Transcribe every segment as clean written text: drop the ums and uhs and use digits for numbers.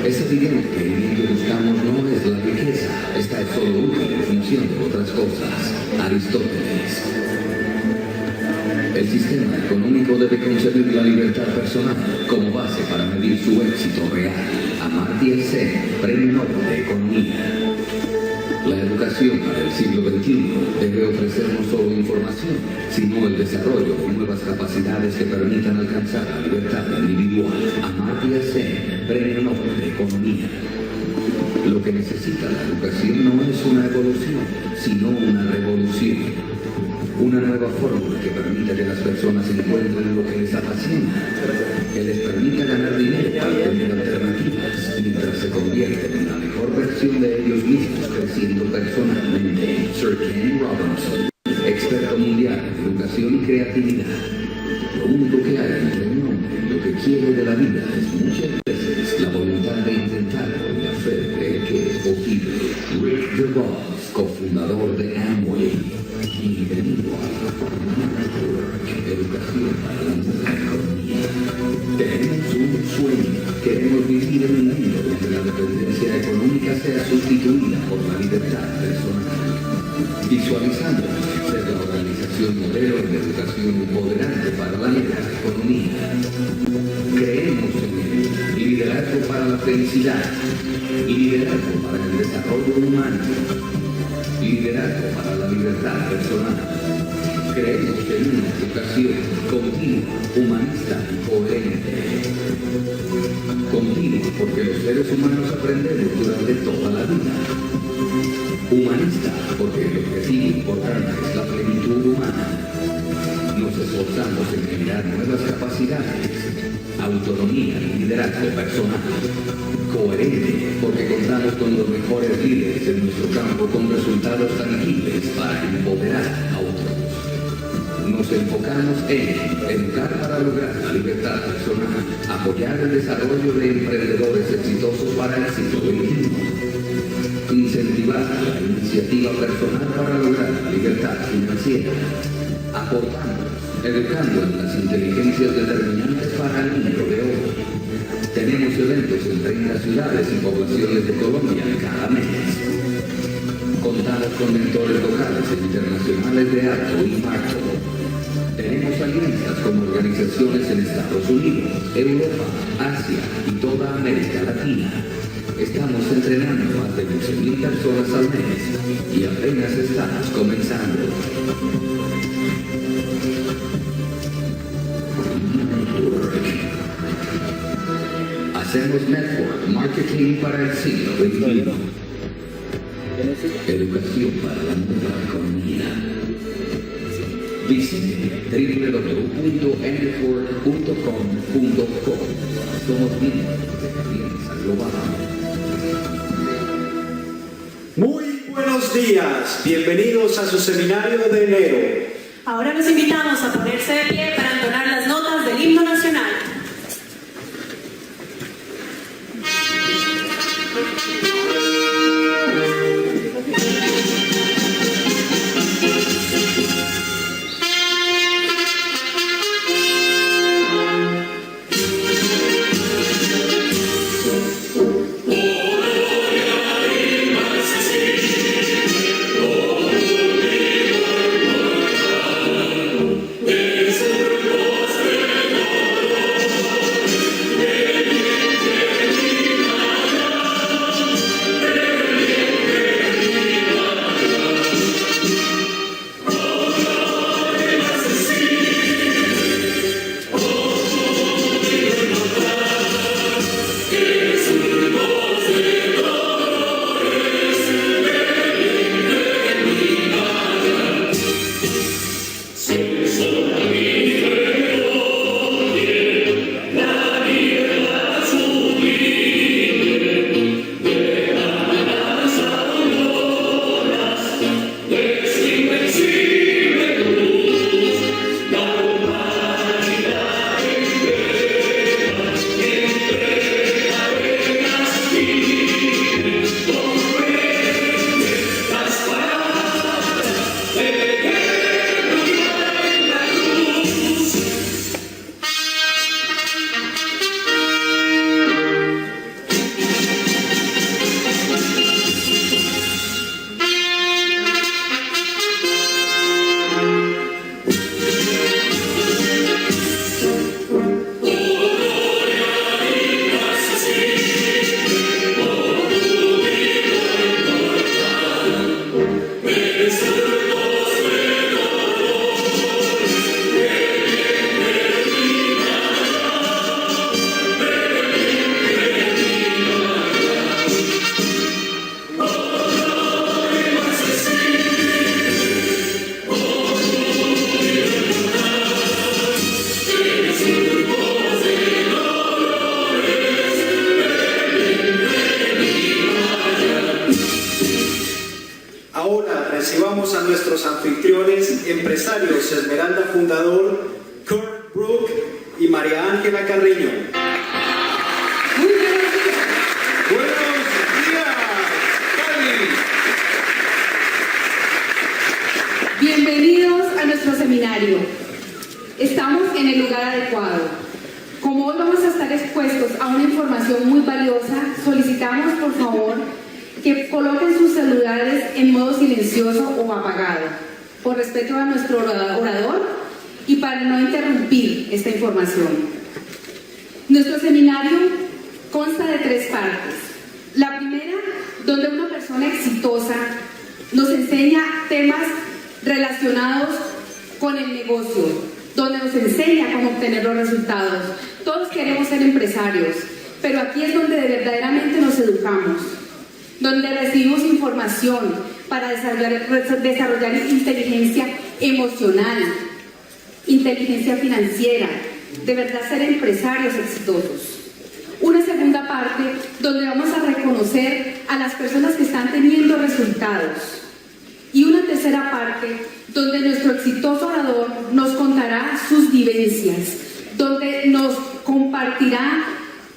Es evidente que lo que buscamos no es la riqueza, esta es solo una definición de otras cosas. Aristóteles. El sistema económico debe concebir la libertad personal como base para medir su éxito real. Amartya Sen, Premio Nobel de Economía. La educación para el siglo XXI debe ofrecer no solo información, sino el desarrollo de nuevas capacidades que permitan alcanzar la libertad individual. Amartya Sen, Premio Nobel de Economía. Lo que necesita la educación no es una evolución, sino una revolución. Una nueva fórmula que permita que las personas encuentren lo que les apasiona, que les permita ganar dinero para tener alternativas, mientras se convierten en la mejor versión de ellos mismos, creciendo personalmente. Sir Ken Robinson, experto mundial en educación y creatividad. Lo único que hay entre un hombre y lo que quiere de la vida es muchas veces la voluntad de intentarlo y la fe de creer que es posible. Rick DeVos, cofundador de Amway. Bienvenido a Educación para la Economía. Tenemos un sueño. Queremos vivir en un mundo donde la dependencia económica sea sustituida por la libertad personal. Visualizamos ser la organización modelo de educación empoderante para la economía. Creemos en el liderazgo para la felicidad y liderazgo para el desarrollo humano. Liderazgo para la libertad personal. Creemos en una educación continua, humanista y coherente. Continua porque los seres humanos aprendemos durante toda la vida. Humanista porque el objetivo importante es la plenitud humana. Nos esforzamos en generar nuevas capacidades, autonomía y liderazgo personal. Coherente porque contamos con los mejores líderes en nuestro campo con resultados tangibles para empoderar a otros. Nos enfocamos en educar para lograr la libertad personal, apoyar el desarrollo de emprendedores exitosos para el siglo XXI, incentivar la iniciativa personal para lograr la libertad financiera, aportando, educando en las inteligencias determinantes para el mundo de hoy. Tenemos eventos en 30 ciudades y poblaciones de Colombia cada mes. Contamos con mentores locales e internacionales de alto impacto. Tenemos alianzas con organizaciones en Estados Unidos, Europa, Asia y toda América Latina. Estamos entrenando a más de 11.000 personas al mes y apenas estamos comenzando. Hacemos network marketing para el siglo XXI. Educación para la nueva economía. Visite www.network.com.co. Somos miembros de Alianza Global. Muy buenos días, bienvenidos a su seminario de enero. Ahora los invitamos a ponerse de pie para entonar las notas del himno nacional. Yeah. Premios Esmeralda fundador Kurt Brook y María Ángela Carreño. Muy buenos días. Buenos días, Cali. Bienvenidos a nuestro seminario. Estamos en el lugar adecuado. Como hoy vamos a estar expuestos a una información muy valiosa, solicitamos por favor que coloquen sus celulares en modo silencioso o apagado, por respeto a nuestro orador y para no interrumpir esta información. Nuestro seminario consta de 3 partes. La primera, donde una persona exitosa nos enseña temas relacionados con el negocio, donde nos enseña cómo obtener los resultados. Todos queremos ser empresarios, pero aquí es donde verdaderamente nos educamos, donde recibimos información para desarrollar inteligencia emocional, inteligencia financiera, de verdad ser empresarios exitosos. Una segunda parte donde vamos a reconocer a las personas que están teniendo resultados. Y una tercera parte donde nuestro exitoso orador nos contará sus vivencias, donde nos compartirá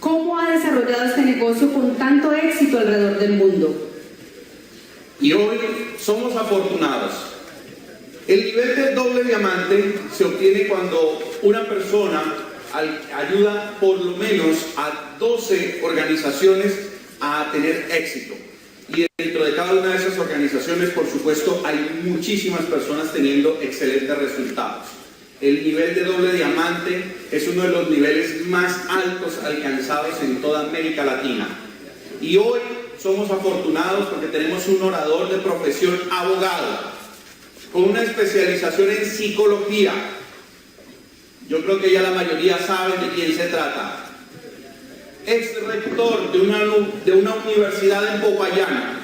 cómo ha desarrollado este negocio con tanto éxito alrededor del mundo. Y hoy somos afortunados. El nivel de doble diamante se obtiene cuando una persona ayuda por lo menos a 12 organizaciones a tener éxito. Y dentro de cada una de esas organizaciones, por supuesto, hay muchísimas personas teniendo excelentes resultados. El nivel de doble diamante es uno de los niveles más altos alcanzados en toda América Latina. Y hoy somos afortunados porque tenemos un orador de profesión abogado, con una especialización en psicología. Yo creo que ya la mayoría saben de quién se trata. Ex rector de una universidad en Popayán,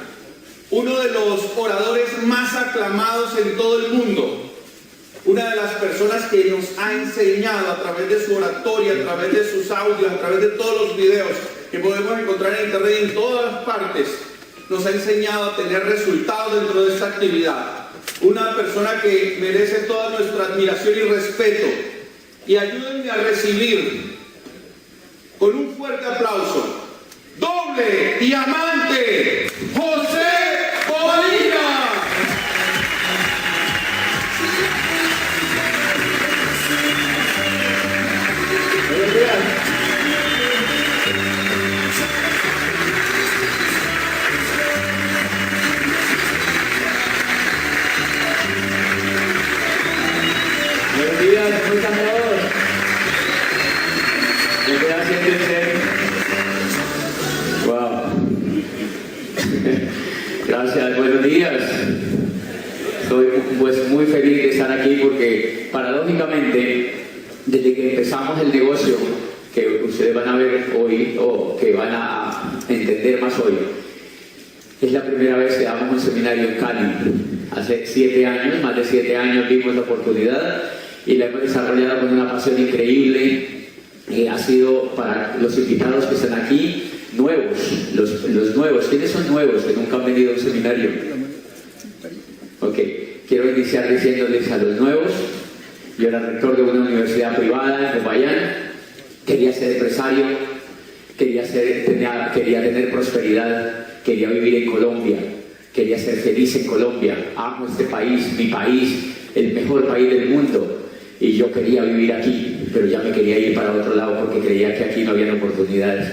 uno de los oradores más aclamados en todo el mundo, una de las personas que nos ha enseñado a través de su oratoria, a través de sus audios, a través de todos los videos que podemos encontrar en internet y en todas las partes, nos ha enseñado a tener resultados dentro de esta actividad. Una persona que merece toda nuestra admiración y respeto. Y ayúdenme a recibir con un fuerte aplauso, doble diamante, José Bobadilla. Buenos días. Buenos días, ¿cómo están todos? ¿Qué tal siéntense? Wow. Gracias, buenos días. Estoy pues muy feliz de estar aquí porque paradójicamente desde que empezamos el negocio que ustedes van a ver hoy o que van a entender más hoy, es la primera vez que damos un seminario en Cali. Hace 7 años, más de 7 años vimos la oportunidad y la hemos desarrollado con una pasión increíble. Ha sido para los invitados que están aquí nuevos, los nuevos. ¿Quiénes son nuevos que nunca han venido a un seminario? Ok, quiero iniciar diciéndoles a los nuevos. Yo era rector de una universidad privada en Popayán, quería ser empresario, quería tener prosperidad, quería vivir en Colombia, quería ser feliz en Colombia. Amo este país, mi país, el mejor país del mundo. Y yo quería vivir aquí, pero ya me quería ir para otro lado porque creía que aquí no había oportunidades.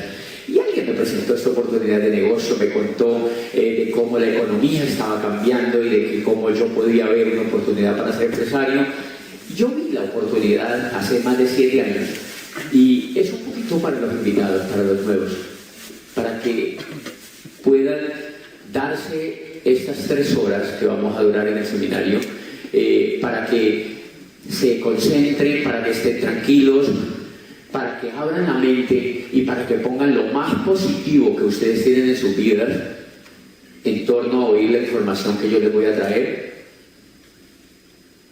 Y alguien me presentó esta oportunidad de negocio, me contó de cómo la economía estaba cambiando y de cómo yo podía ver una oportunidad para ser empresario. Yo vi la oportunidad hace más de 7 años y es un poquito para los invitados, para los nuevos, para que puedan darse estas 3 horas que vamos a durar en el seminario, para que se concentren, para que estén tranquilos, para que abran la mente y para que pongan lo más positivo que ustedes tienen en sus vidas en torno a oír la información que yo les voy a traer.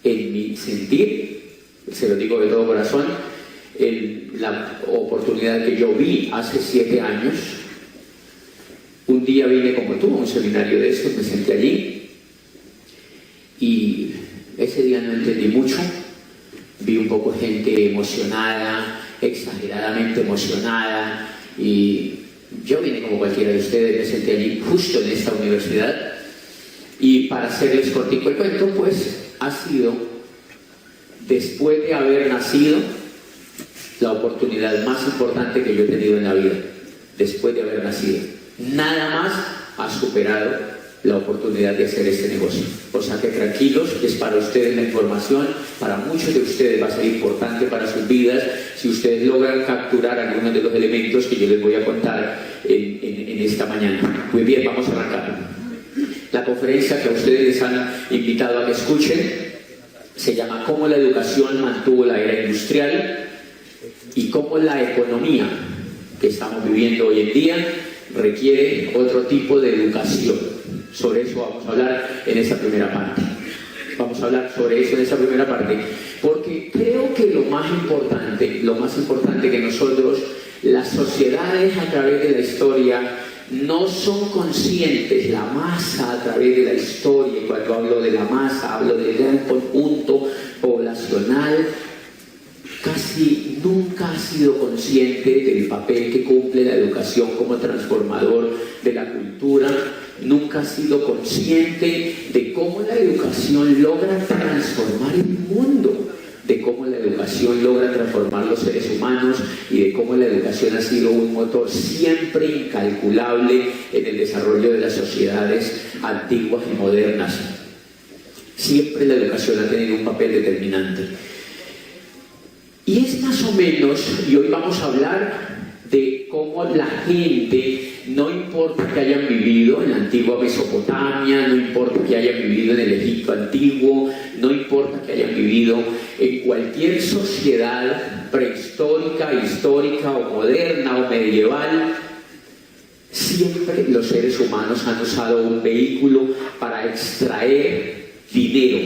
En mi sentir, se lo digo de todo corazón, la oportunidad que yo vi hace 7 años, un día vine como tú a un seminario de estos, me senté allí y Ese día no entendí mucho, vi un poco gente emocionada, exageradamente emocionada, y yo vine como cualquiera de ustedes, me senté allí justo en esta universidad, y para hacerles cortico el cuento, pues ha sido, después de haber nacido, la oportunidad más importante que yo he tenido en la vida, después de haber nacido. Nada más ha superado la oportunidad de hacer este negocio. O sea que tranquilos, es para ustedes la información, para muchos de ustedes va a ser importante para sus vidas, si ustedes logran capturar algunos de los elementos que yo les voy a contar en esta mañana. Muy bien, vamos a arrancar. La conferencia que a ustedes les han invitado a que escuchen se llama ¿Cómo la educación mantuvo la era industrial y cómo la economía que estamos viviendo hoy en día requiere otro tipo de educación? Sobre eso vamos a hablar en esa primera parte. Vamos a hablar sobre eso en esa primera parte, porque creo que lo más importante que nosotros, las sociedades a través de la historia, no son conscientes, la masa a través de la historia, y cuando hablo de la masa, hablo del gran conjunto poblacional, casi nunca ha sido consciente del papel que cumple la educación como transformador de la cultura, nunca ha sido consciente de cómo la educación logra transformar el mundo, de cómo la educación logra transformar los seres humanos y de cómo la educación ha sido un motor siempre incalculable en el desarrollo de las sociedades antiguas y modernas. Siempre la educación ha tenido un papel determinante. Y es más o menos, y hoy vamos a hablar de cómo la gente, no importa que hayan vivido en la antigua Mesopotamia, no importa que hayan vivido en el Egipto antiguo, no importa que hayan vivido en cualquier sociedad prehistórica, histórica o moderna o medieval, siempre los seres humanos han usado un vehículo para extraer dinero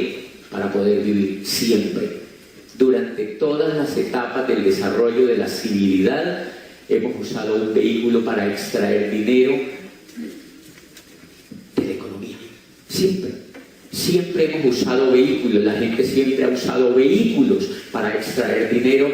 para poder vivir, siempre. Durante todas las etapas del desarrollo de la civilidad hemos usado un vehículo para extraer dinero de la economía. Siempre hemos usado vehículos, la gente siempre ha usado vehículos para extraer dinero,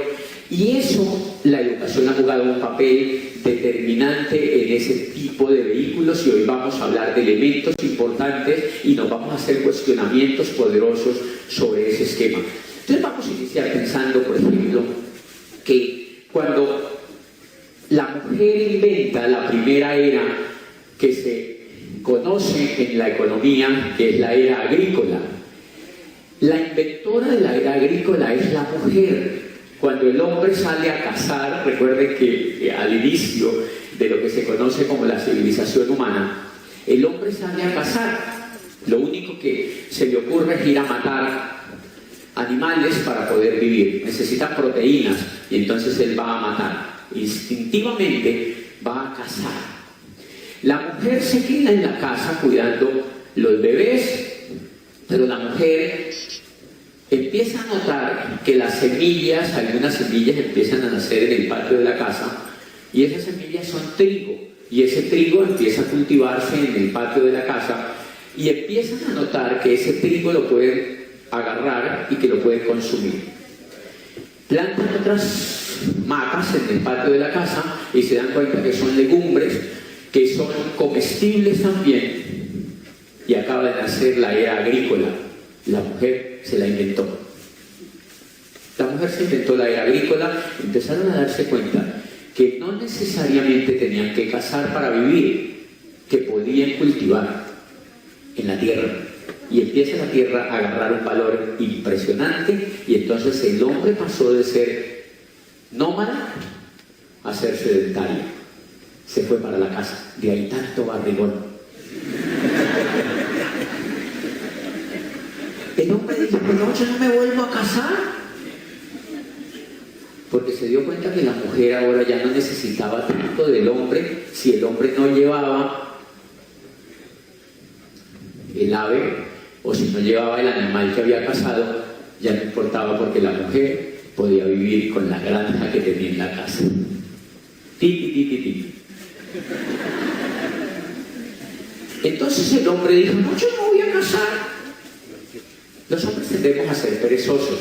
y eso, la educación ha jugado un papel determinante en ese tipo de vehículos, y hoy vamos a hablar de elementos importantes y nos vamos a hacer cuestionamientos poderosos sobre ese esquema. Entonces vamos a iniciar pensando, por ejemplo, que cuando la mujer inventa la primera era que se conoce en la economía, que es la era agrícola, la inventora de la era agrícola es la mujer. Cuando el hombre sale a cazar, recuerden que al inicio de lo que se conoce como la civilización humana, el hombre sale a cazar. Lo único que se le ocurre es ir a matar animales para poder vivir. Necesitan proteínas y entonces él va a matar. Instintivamente va a cazar. La mujer se queda en la casa cuidando los bebés, pero la mujer empieza a notar que las semillas, algunas semillas empiezan a nacer en el patio de la casa, y esas semillas son trigo, y ese trigo empieza a cultivarse en el patio de la casa, y empiezan a notar que ese trigo lo pueden agarrar y que lo pueden consumir. Plantan otras matas en el patio de la casa y se dan cuenta que son legumbres, que son comestibles también, y acaba de nacer la era agrícola. La mujer se la inventó. La mujer se inventó la era agrícola. Empezaron a darse cuenta que no necesariamente tenían que cazar para vivir, que podían cultivar en la tierra. Y empieza la tierra a agarrar un valor impresionante, y entonces el hombre pasó de ser nómada a ser sedentario. Se fue para la casa. De ahí tanto barrigón. El hombre dijo, pero yo no me vuelvo a casar. Porque se dio cuenta que la mujer ahora ya no necesitaba tanto del hombre. Si el hombre no llevaba el ave, o si no llevaba el animal que había cazado, ya no importaba, porque la mujer podía vivir con la granja que tenía en la casa. Entonces el hombre dijo, no, yo no voy a casar. Los hombres tendemos a ser perezosos.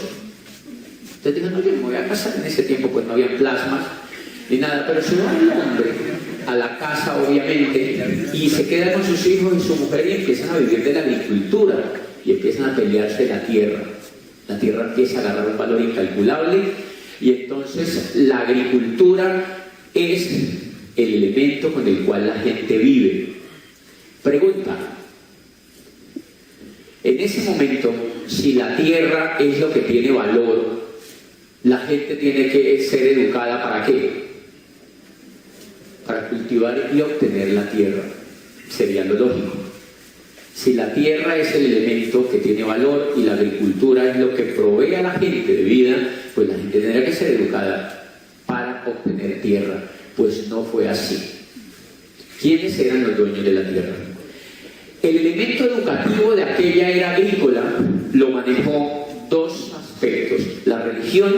Entonces digan, no, yo me voy a casar. En ese tiempo pues no había plasmas ni nada, pero se va el hombre a la casa, obviamente, y se queda con sus hijos y su mujer y empiezan a vivir de la agricultura y empiezan a pelearse la tierra. La tierra empieza a agarrar un valor incalculable y entonces la agricultura es el elemento con el cual la gente vive. Pregunta: en ese momento, si la tierra es lo que tiene valor, la gente tiene que ser educada ¿para qué? Para cultivar y obtener la tierra. Sería lo lógico. Si la tierra es el elemento que tiene valor y la agricultura es lo que provee a la gente de vida, pues la gente tendrá que ser educada para obtener tierra. Pues no fue así. ¿Quiénes eran los dueños de la tierra? El elemento educativo de aquella era agrícola lo manejó dos aspectos: la religión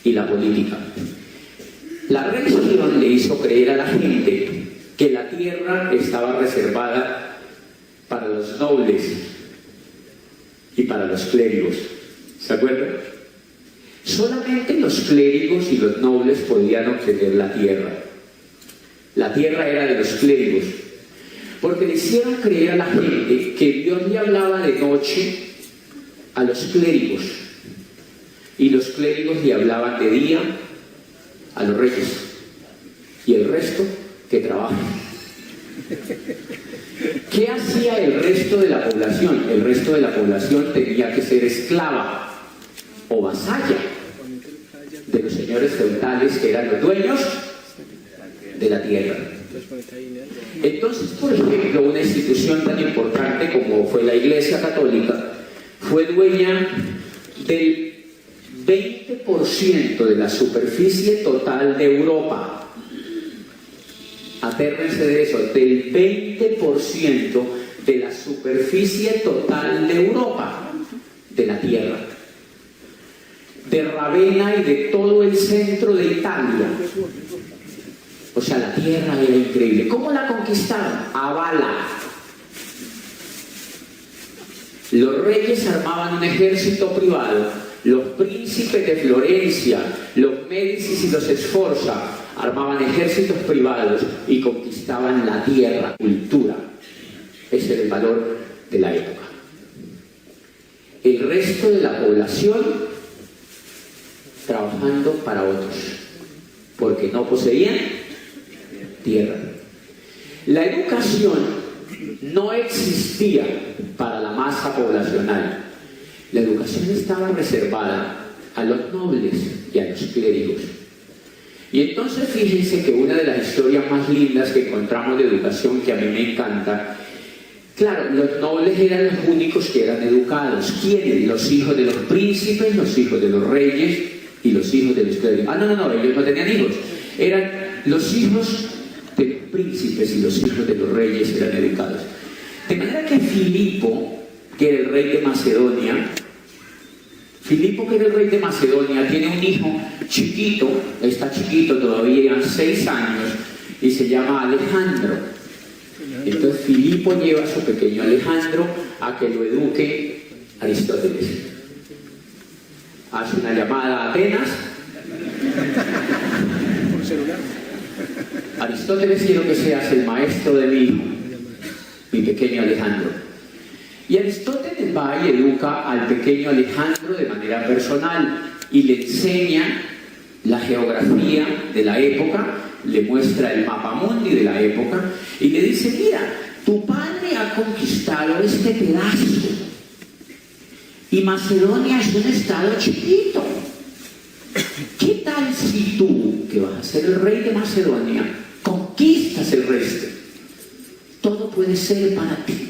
y la política. La religión le hizo creer a la gente que la tierra estaba reservada para los nobles y para los clérigos. ¿Se acuerdan? Solamente los clérigos y los nobles podían obtener la tierra. La tierra era de los clérigos, porque le hicieron creer a la gente que Dios le hablaba de noche a los clérigos y los clérigos le hablaban de día a los reyes, y el resto que trabajen. ¿Qué hacía el resto de la población? El resto de la población tenía que ser esclava o vasalla de los señores feudales, que eran los dueños de la tierra. Entonces, por ejemplo, una institución tan importante como fue la Iglesia Católica fue dueña del 20% de la superficie total de Europa. Atérrense de eso, del 20% de la superficie total de Europa, de la tierra, de Ravenna y de todo el centro de Italia. O sea, la tierra era increíble. ¿Cómo la conquistaron? A bala. Los reyes armaban un ejército privado, los príncipes de Florencia, los Médicis y los Sforza armaban ejércitos privados y conquistaban la tierra, cultura. Ese era el valor de la época. El resto de la población trabajando para otros, porque no poseían tierra. La educación no existía para la masa poblacional. La educación estaba reservada a los nobles y a los clérigos. Y entonces fíjense que una de las historias más lindas que encontramos de educación, que a mí me encanta, claro, los nobles eran los únicos que eran educados. ¿Quiénes? Los hijos de los príncipes, los hijos de los reyes y los hijos de los clérigos. No, ellos no tenían hijos. Eran los hijos de los príncipes y los hijos de los reyes eran educados. De manera que Filipo, que era el rey de Macedonia, tiene un hijo chiquito, está chiquito todavía, 6 años, y se llama Alejandro. Entonces Filipo lleva a su pequeño Alejandro a que lo eduque Aristóteles. Hace una llamada a Atenas. Por celular. Aristóteles, quiero que seas el maestro de mi hijo, mi pequeño Alejandro. Y Aristóteles va y educa al pequeño Alejandro de manera personal y le enseña la geografía de la época, le muestra el mapa mundi de la época y le dice: mira, tu padre ha conquistado este pedazo y Macedonia es un estado chiquito. ¿Qué tal si tú, que vas a ser el rey de Macedonia, conquistas el resto? Todo puede ser para ti.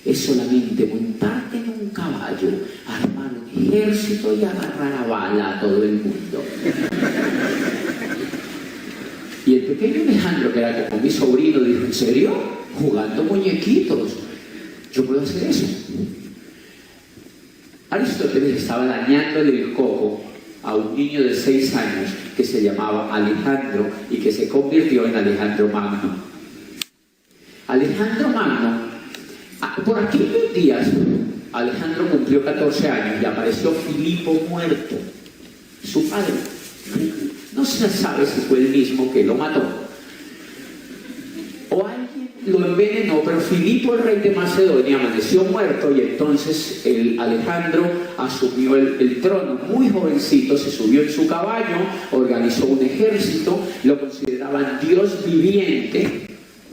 Es solamente montarte en un caballo, armar un ejército y agarrar a bala a todo el mundo. Y el pequeño Alejandro, que era como mi sobrino, dijo: ¿en serio? Jugando muñequitos, ¿yo puedo hacer eso? Aristóteles estaba dañándole el coco a un niño de 6 años que se llamaba Alejandro y que se convirtió en Alejandro Magno. Alejandro Magno, por aquellos días, Alejandro cumplió 14 años y apareció Filipo muerto, su padre. No se sabe si fue el mismo que lo mató o alguien lo envenenó, pero Filipo, el rey de Macedonia, amaneció muerto y entonces Alejandro asumió el trono. Muy jovencito, se subió en su caballo, organizó un ejército, lo consideraban Dios viviente,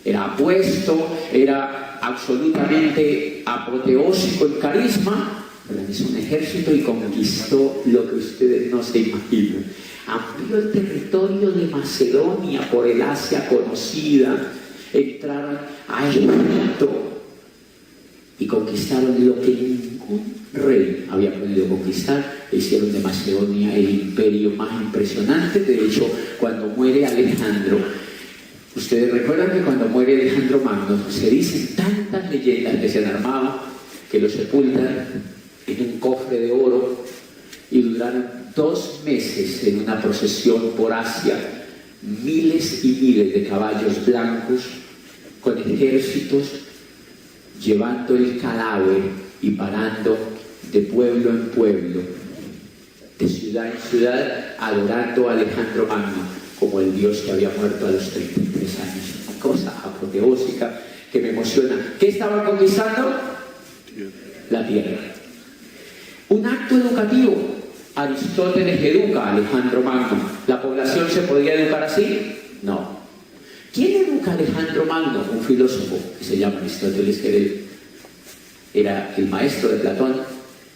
era apuesto, era absolutamente apoteósico en carisma, organizó un ejército y conquistó lo que ustedes no se imaginan. Amplió el territorio de Macedonia por el Asia conocida, entraron a Egipto y conquistaron lo que ningún rey había podido conquistar. Hicieron de Macedonia el imperio más impresionante. De hecho, cuando muere Alejandro, ustedes recuerdan que cuando muere Alejandro Magno se dicen tantas leyendas que se han armado que lo sepultan en un cofre de oro y duraron 2 meses en una procesión por Asia, miles y miles de caballos blancos con ejércitos llevando el cadáver y parando de pueblo en pueblo, de ciudad en ciudad, adorando a Alejandro Magno como el dios que había muerto a los 33 años. Una cosa apoteósica que me emociona. ¿Qué estaban conquistando? La tierra. Un acto educativo. Aristóteles educa a Alejandro Magno. ¿La población se podría educar así? No. ¿Quién educa a Alejandro Magno? Un filósofo que se llama Aristóteles, que era el maestro de Platón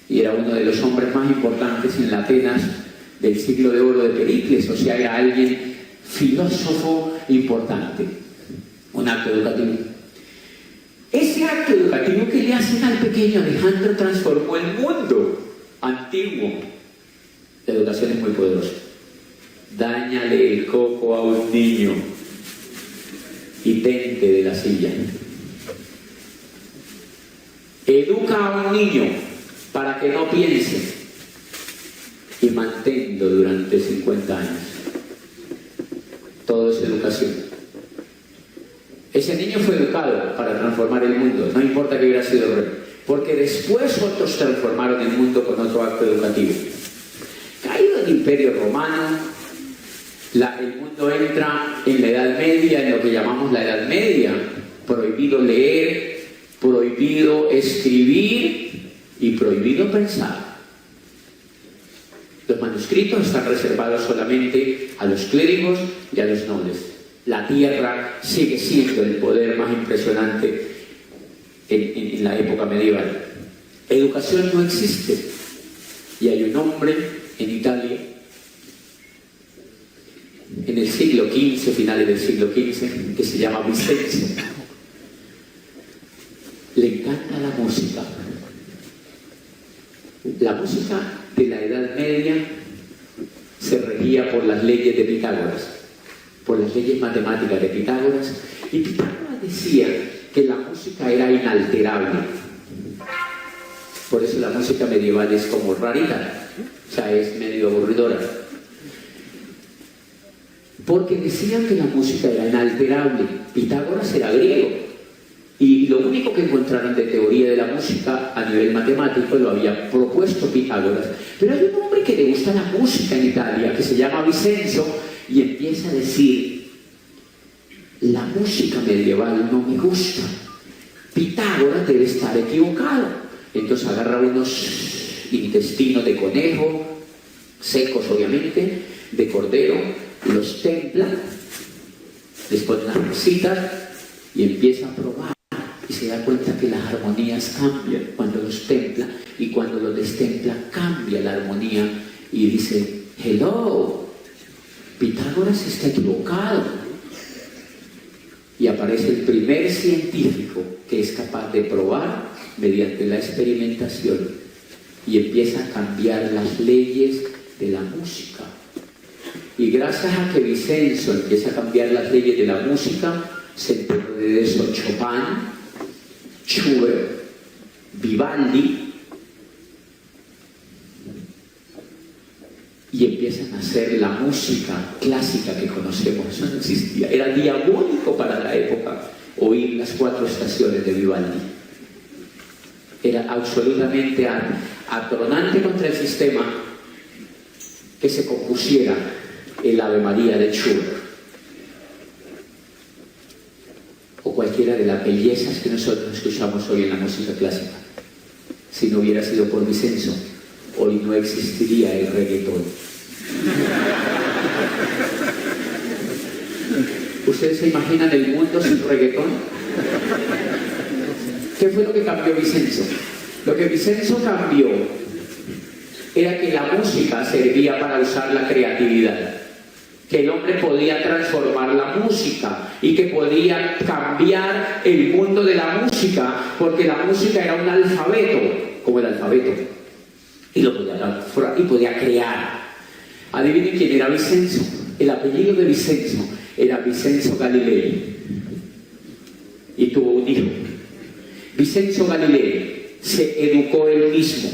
y era uno de los hombres más importantes en la Atenas del siglo de oro de Pericles, o sea, era alguien filósofo importante. Un acto educativo. Ese acto educativo que le hacen al pequeño Alejandro transformó el mundo antiguo. La educación es muy poderosa. Dáñale el coco a un niño y tente de la silla. Educa a un niño para que no piense y manténlo durante 50 años. Todo es educación. Ese niño fue educado para transformar el mundo, no importa que hubiera sido rey, porque después otros transformaron el mundo con otro acto educativo. Caído el Imperio Romano, el mundo entra en la Edad Media, en lo que llamamos la Edad Media. Prohibido leer, prohibido escribir y prohibido pensar. Los manuscritos están reservados solamente a los clérigos y a los nobles. La tierra sigue siendo el poder más impresionante en la época medieval. Educación no existe. Y hay un hombre en Italia, en el siglo XV, finales del siglo XV, que se llama Vicenzo. Le encanta la música. La música de la Edad Media se regía por las leyes de Pitágoras, por las leyes matemáticas de Pitágoras, y Pitágoras decía que la música era inalterable. Por eso la música medieval es como rarita, o sea, es medio aburridora. Porque decían que la música era inalterable. Pitágoras era griego. Y lo único que encontraron de teoría de la música a nivel matemático lo había propuesto Pitágoras. Pero hay un hombre que le gusta la música en Italia, que se llama Vicenzo, y empieza a decir: la música medieval no me gusta. Pitágoras debe estar equivocado. Entonces agarra unos intestinos de conejo, secos obviamente, de cordero, los templa, les pone las resitas y empieza a probar. Y se da cuenta que las armonías cambian cuando los templa, y cuando los destempla cambia la armonía, y dice: hello, Pitágoras está equivocado. Y aparece el primer científico que es capaz de probar mediante la experimentación, y empieza a cambiar las leyes de la música. Y gracias a que Vicenzo empieza a cambiar las leyes de la música, se enteró de eso Chopin, Schubert, Vivaldi, y empiezan a hacer la música clásica que conocemos. Eso no existía. Era diabólico para la época oír las 4 estaciones de Vivaldi. era absolutamente atronante contra el sistema que se compusiera el Ave María de Schubert o cualquiera de las bellezas que nosotros escuchamos hoy en la música clásica. Si no hubiera sido por Vicenzo, hoy no existiría el reggaetón. ¿Ustedes se imaginan el mundo sin reggaetón? ¿Qué fue lo que cambió Vicenzo? Lo que Vicenzo cambió era que la música servía para usar la creatividad, que el hombre podía transformar la música y que podía cambiar el mundo de la música, porque la música era un alfabeto, como el alfabeto, y podía crear. Adivinen quién era Vicenzo. El apellido de Vicenzo era Vicenzo Galilei, y tuvo un hijo. Vicenzo Galilei se educó él mismo,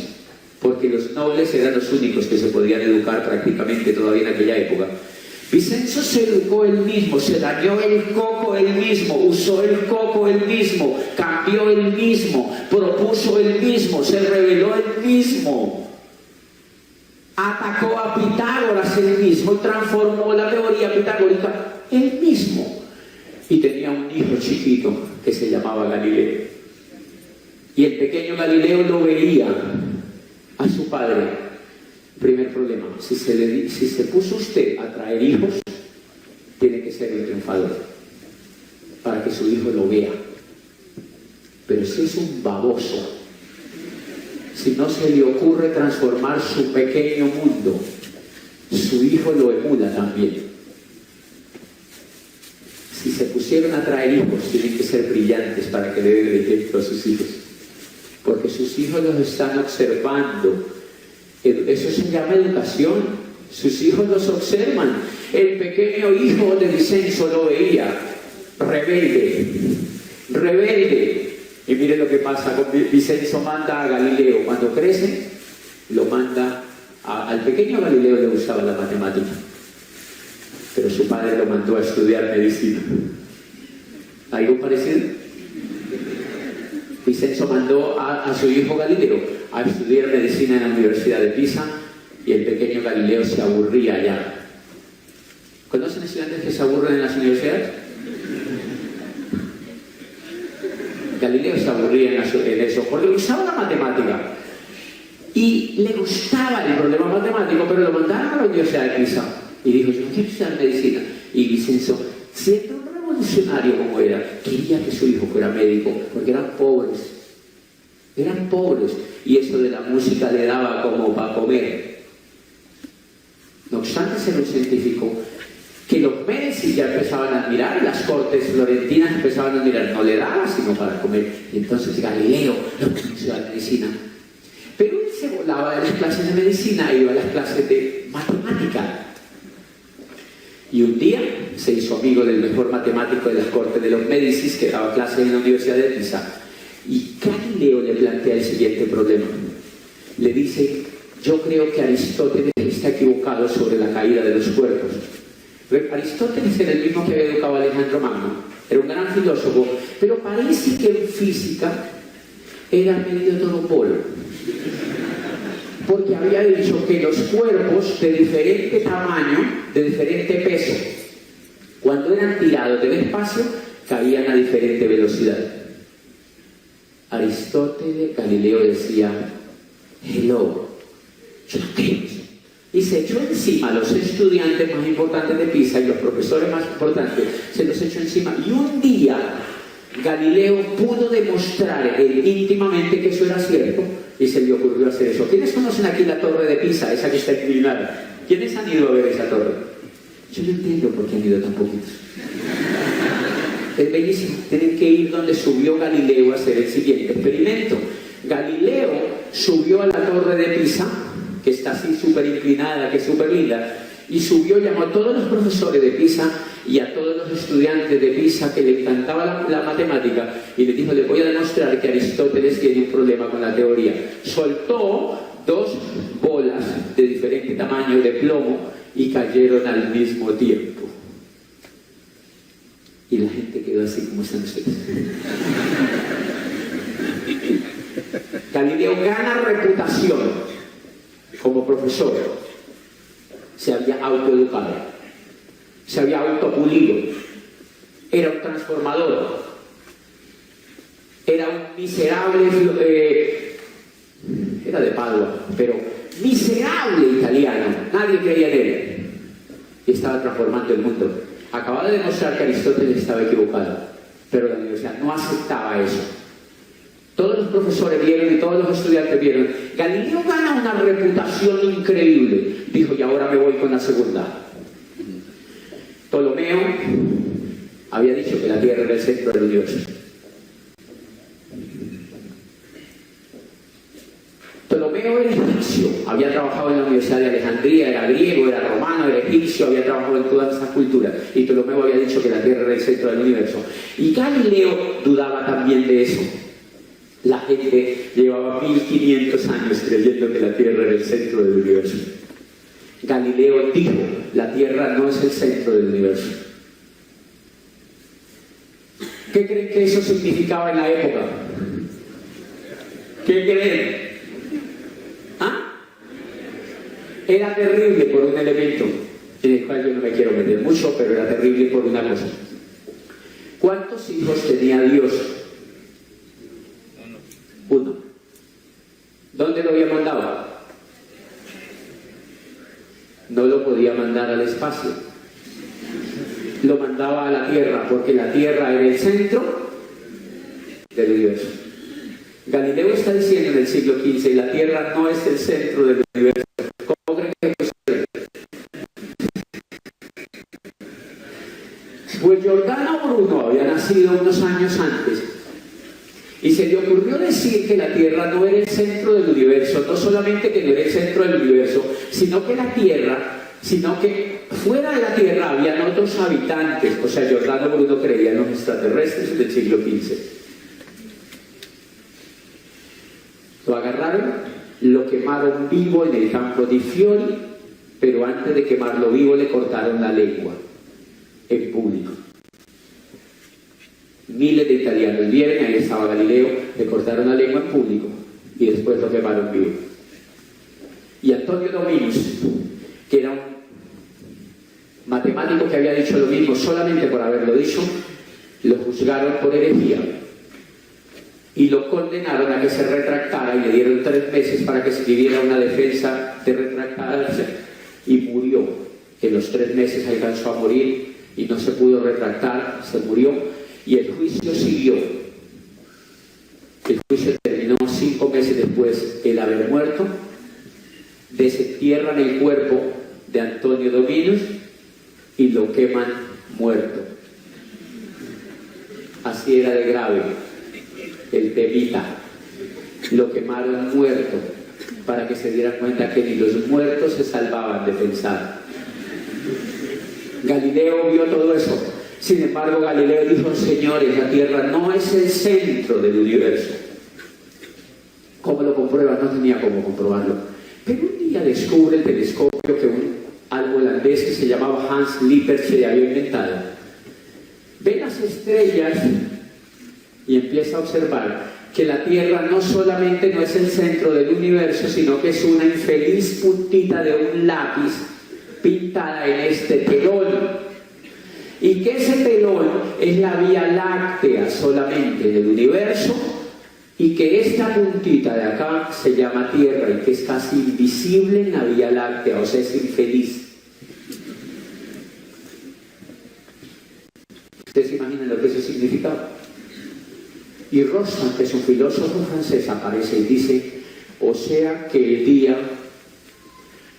porque los nobles eran los únicos que se podían educar prácticamente todavía en aquella época. Vicenzo se educó él mismo, se dañó el coco él mismo, usó el coco él mismo, cambió él mismo, propuso él mismo, se reveló él mismo, atacó a Pitágoras él mismo, transformó la teoría pitagórica él mismo, y tenía un hijo chiquito que se llamaba Galileo, y el pequeño Galileo lo veía a su padre. Primer problema, si se puso usted a traer hijos, tiene que ser el triunfador, para que su hijo lo vea. Pero si es un baboso, si no se le ocurre transformar su pequeño mundo, su hijo lo emula también. Si se pusieron a traer hijos, tienen que ser brillantes para que le den el ejemplo a sus hijos, porque sus hijos los están observando. Eso se llama educación. Sus hijos los observan. El pequeño hijo de Vicenzo lo veía rebelde. Y mire lo que pasa con Vicenzo. Manda a Galileo, cuando crece, lo manda al pequeño Galileo. Le gustaba la matemática, pero su padre lo mandó a estudiar medicina. ¿Algo parecido? Vicenzo mandó a su hijo Galileo a estudiar medicina en la Universidad de Pisa, y el pequeño Galileo se aburría allá. ¿Conocen estudiantes que se aburren en las universidades? Galileo se aburría en eso, porque le gustaba la matemática y le gustaba el problema matemático, pero lo mandaron a la Universidad de Pisa y dijo: yo quiero estudiar medicina. Y Vicenzo, siendo un revolucionario como era, quería que su hijo fuera médico, porque eran pobres, y eso de la música le daba como para comer. No obstante, se lo científico que los Médicis ya empezaban a admirar, las cortes florentinas empezaban a admirar, no le daba sino para comer. Y entonces Galileo lo puso a estudiar medicina, pero él se volaba de las clases de medicina e iba a las clases de matemática. Y un día se hizo amigo del mejor matemático de las cortes de los Médicis, que daba clases en la Universidad de Pisa. Y Galileo le plantea el siguiente problema. Le dice: yo creo que Aristóteles está equivocado sobre la caída de los cuerpos. Aristóteles era el mismo que había educado a Alejandro Magno, era un gran filósofo, pero parece que en física era medio todopolo, porque había dicho que los cuerpos de diferente tamaño, de diferente peso, cuando eran tirados del espacio, caían a diferente velocidad. Aristóteles, Galileo decía: hello, yo no creo eso. Y se echó encima a los estudiantes más importantes de Pisa y los profesores más importantes, se los echó encima. Y un día Galileo pudo demostrar íntimamente que eso era cierto, y se le ocurrió hacer eso. ¿Quiénes conocen aquí la torre de Pisa, esa que está inclinada? ¿Quiénes han ido a ver esa torre? Yo no entiendo por qué han ido tan poquitos. Es bellísimo. Tienen que ir donde subió Galileo a hacer el siguiente experimento. Galileo subió a la torre de Pisa, que está así súper inclinada, que es súper linda, y subió, llamó a todos los profesores de Pisa y a todos los estudiantes de Pisa que le encantaba la matemática, y les dijo: les voy a demostrar que Aristóteles tiene un problema con la teoría. Soltó 2 bolas de diferente tamaño de plomo y cayeron al mismo tiempo. Y la gente quedó así como están ustedes. Galileo gana reputación como profesor. Se había autoeducado, se había autopulido, era un transformador, era un miserable, era de Padua, pero miserable italiano, nadie creía en él, y estaba transformando el mundo. Acababa de demostrar que Aristóteles estaba equivocado, pero la universidad no aceptaba eso. Todos los profesores vieron y todos los estudiantes vieron. Galileo gana una reputación increíble. Dijo, y ahora me voy con la segunda. Ptolomeo había dicho que la Tierra era el centro del universo. Ptolomeo era egipcio, había trabajado en la Universidad de Alejandría, era griego, era romano, era egipcio, había trabajado en todas esas culturas. Y Ptolomeo había dicho que la Tierra era el centro del universo. Y Galileo dudaba también de eso. La gente llevaba 1500 años creyendo que la Tierra era el centro del universo. Galileo dijo, la Tierra no es el centro del universo. ¿Qué creen que eso significaba en la época? ¿Qué creen? ¿Ah? Era terrible por un elemento en el cual yo no me quiero meter mucho, pero era terrible por una cosa. ¿Cuántos hijos tenía Dios? Uno. ¿Dónde lo había mandado? No lo podía mandar al espacio. Lo mandaba a la Tierra, porque la Tierra era el centro del universo. Galileo está diciendo en el siglo XV, la Tierra no es el centro del universo. ¿Cómo creen que sucede? Pues Giordano Bruno había nacido unos años antes y se le ocurrió decir que la Tierra no era el centro del universo, no solamente que no era el centro del universo, sino que la Tierra, sino que fuera de la Tierra habían otros habitantes. O sea, Giordano Bruno creía en los extraterrestres del siglo XV. Lo agarraron, lo quemaron vivo en el campo di Fiori, pero antes de quemarlo vivo le cortaron la lengua en público. Miles de italianos vieron, ahí estaba Galileo, le cortaron la lengua en público y después lo quemaron vivo. Y Antonio Dominus, que era un matemático que había dicho lo mismo solamente por haberlo dicho, lo juzgaron por herejía y lo condenaron a que se retractara y le dieron 3 meses para que escribiera una defensa de retractarse, y murió. En los 3 meses alcanzó a morir y no se pudo retractar, se murió. Y el juicio siguió. El juicio terminó 5 meses después de haber muerto. Desentierran el cuerpo de Antonio Dominus y lo queman muerto. Así era de grave el temita. Lo quemaron muerto para que se dieran cuenta que ni los muertos se salvaban de pensar. Galileo vio todo eso. Sin embargo, Galileo dijo, señores, la Tierra no es el centro del universo. ¿Cómo lo comprueba? No tenía cómo comprobarlo. Pero un día descubre el telescopio que algo holandés que se llamaba Hans Lippershey había inventado. Ve las estrellas y empieza a observar que la Tierra no solamente no es el centro del universo, sino que es una infeliz puntita de un lápiz pintada en este telón. Y que ese telón es la Vía Láctea solamente del universo, y que esta puntita de acá se llama Tierra y que es casi invisible en la Vía Láctea, o sea, es infeliz. ¿Ustedes se imaginan lo que eso significaba? Y Rostand, que es un filósofo francés, aparece y dice, o sea que el día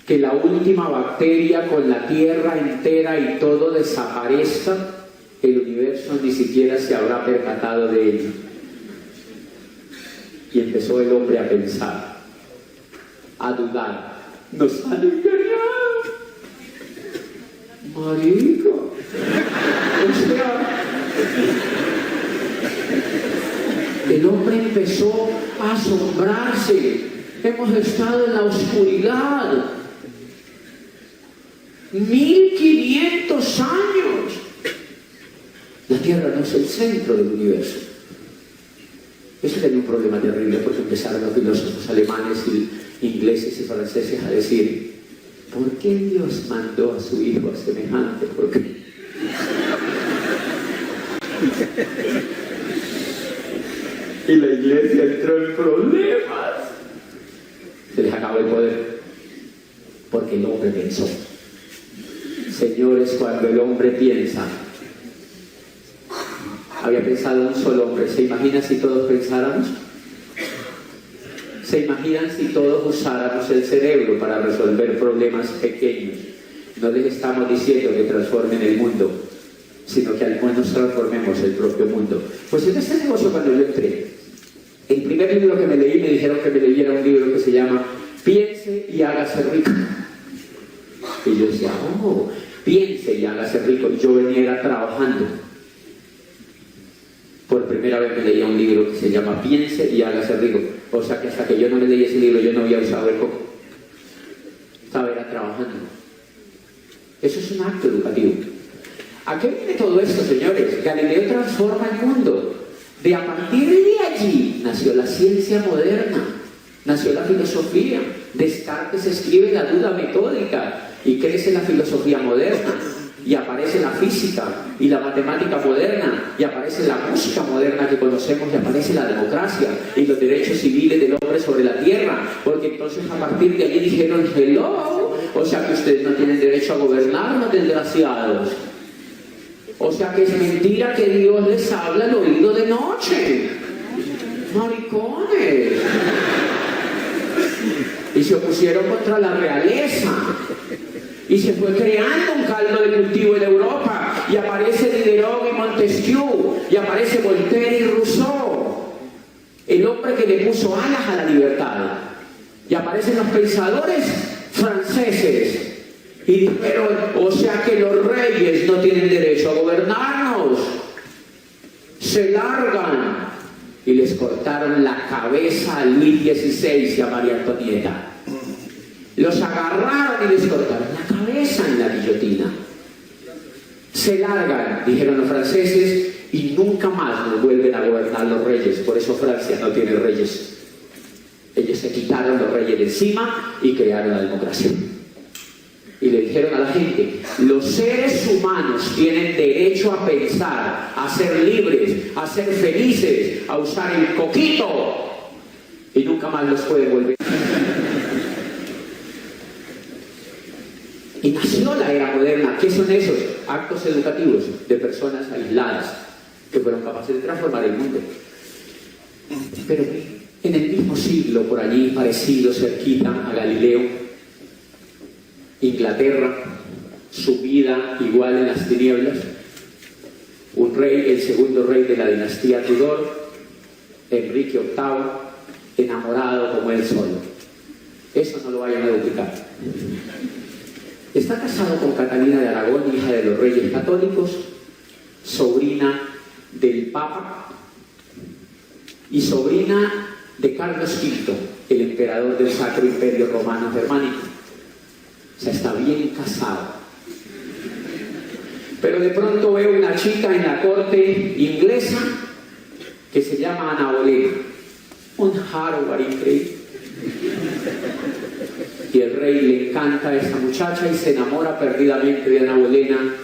que la última bacteria con la Tierra entera y todo desaparezca, el universo ni siquiera se habrá percatado de ello. Y empezó el hombre a pensar, a dudar. Nos han engañado. Marico. O sea, el hombre empezó a asombrarse. Hemos estado en la oscuridad 1500 años. La Tierra no es el centro del universo. Eso tenía un problema terrible porque empezaron los filósofos alemanes, ingleses y franceses a decir: ¿por qué Dios mandó a su hijo a semejante? ¿Por qué? Y la iglesia entró en problemas. Se les acabó el poder porque el hombre pensó. Señores, cuando el hombre piensa, había pensado un solo hombre. ¿Se imagina si todos pensáramos? ¿Se imaginan si todos usáramos el cerebro para resolver problemas pequeños? No les estamos diciendo que transformen el mundo, sino que al menos transformemos el propio mundo. Pues en ese negocio, cuando yo entré, el primer libro que me leí, me dijeron que me leyera un libro que se llama Piense y hágase rico. Y yo decía: oh, piense y hágase rico. Y yo venía trabajando. Por primera vez me leía un libro que se llama Piense y hágase rico. O sea que hasta que yo no me leí ese libro, yo no había usado el coco. Estaba trabajando. Eso es un acto educativo. ¿A qué viene todo esto, señores? Galileo transforma el mundo. De a partir de allí nació la ciencia moderna, nació la filosofía. Descartes escribe la duda metódica y crece la filosofía moderna. Y aparece la física y la matemática moderna, y aparece la música moderna que conocemos, y aparece la democracia y los derechos civiles del hombre sobre la tierra, porque entonces a partir de allí dijeron: hello, o sea que ustedes no tienen derecho a gobernarnos, desgraciados. O sea que es mentira que Dios les habla al oído de noche. Maricones. Y se opusieron contra la realeza. Y se fue creando un caldo de cultivo en Europa. Y aparece Diderot y Montesquieu. Y aparece Voltaire y Rousseau. El hombre que le puso alas a la libertad. Y aparecen los pensadores franceses. Y dijeron: o sea que los reyes no tienen derecho a gobernarnos. Se largan. Y les cortaron la cabeza a Luis XVI y a María Antonieta. Los agarraron y les cortaron la cabeza en la guillotina. Se largan, dijeron los franceses, y nunca más nos vuelven a gobernar los reyes. Por eso Francia no tiene reyes. Ellos se quitaron los reyes de encima y crearon la democracia. Y le dijeron a la gente: los seres humanos tienen derecho a pensar, a ser libres, a ser felices, a usar el coquito, y nunca más los pueden volver. Y nació la era moderna. ¿Qué son esos? Actos educativos de personas aisladas que fueron capaces de transformar el mundo. Pero en el mismo siglo, por allí, parecido, cerquita a Galileo, Inglaterra, sumida igual en las tinieblas, un rey, el segundo rey de la dinastía Tudor, Enrique VIII, enamorado como él solo. Eso no lo vayan a duplicar. Está casado con Catalina de Aragón, hija de los reyes católicos, sobrina del Papa y sobrina de Carlos V, el emperador del Sacro Imperio Romano Germánico. O sea, está bien casado. Pero de pronto veo una chica en la corte inglesa que se llama Ana Bolena, un hardware increíble. Y el rey le encanta a esa muchacha y se enamora perdidamente de Ana Bolena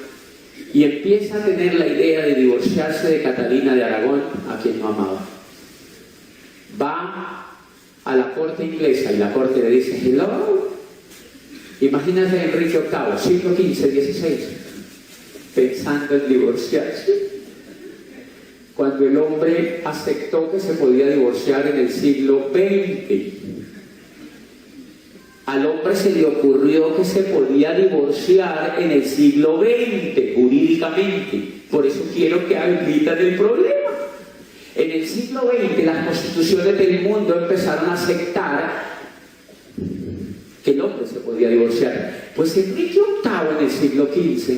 y empieza a tener la idea de divorciarse de Catalina de Aragón, a quien no amaba. Va a la corte inglesa y la corte le dice: hello. Imagínate a Enrique VIII, siglo XV, XVI, pensando en divorciarse, cuando el hombre aceptó que se podía divorciar en el siglo XX. Al hombre se le ocurrió que se podía divorciar en el siglo XX, jurídicamente. Por eso quiero que admitan el problema. En el siglo XX las constituciones del mundo empezaron a aceptar que el hombre se podía divorciar. Pues Enrique VIII en el siglo XV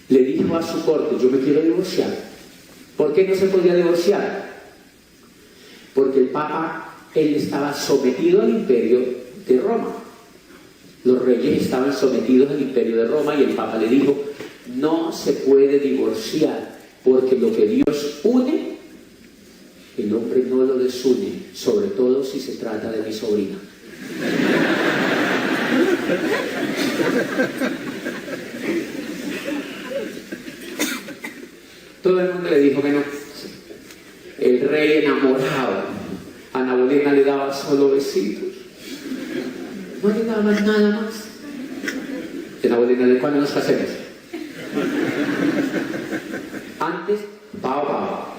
le dijo a su corte: yo me quiero divorciar. ¿Por qué no se podía divorciar? Porque el Papa, él estaba sometido al imperio de Roma. Los reyes estaban sometidos al imperio de Roma y el Papa le dijo: no se puede divorciar, porque lo que Dios une el hombre no lo desune, sobre todo si se trata de mi sobrina. Todo el mundo le dijo que no. El rey enamorado. Ana Bolena le daba solo besitos. No le daba nada más. Ana Bolena, ¿de cuándo nos casemos? Antes, pao.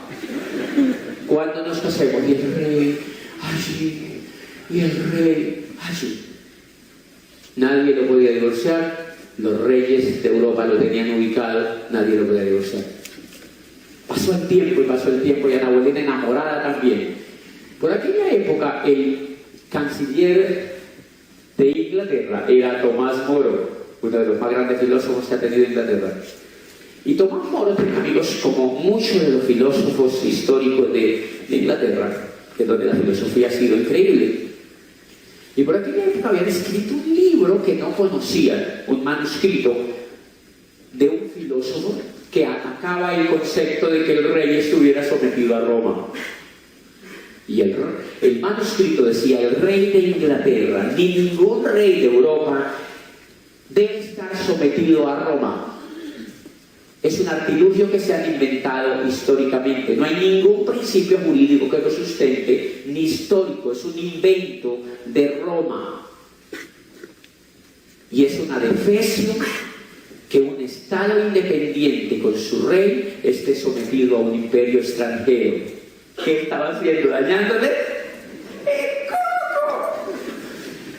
¿Cuándo nos casemos? Y el rey, allí. Y el rey, allí. Nadie lo podía divorciar. Los reyes de Europa lo tenían ubicado. Nadie lo podía divorciar. Pasó el tiempo y Ana Bolena enamorada también. Por aquella época el canciller de Inglaterra era Tomás Moro, uno de los más grandes filósofos que ha tenido Inglaterra. Y Tomás Moro tenía amigos como muchos de los filósofos históricos de Inglaterra, de donde la filosofía ha sido increíble. Y por aquella época habían escrito un libro que no conocían, un manuscrito de un filósofo que atacaba el concepto de que el rey estuviera sometido a Roma. Y el manuscrito decía: el rey de Inglaterra, ni ningún rey de Europa, debe estar sometido a Roma. Es un artilugio que se han inventado históricamente. No hay ningún principio jurídico que lo sustente, ni histórico. Es un invento de Roma. Y es una defecio que un Estado independiente con su rey esté sometido a un imperio extranjero. ¿Qué estaba haciendo? ¿Dañándole el coco?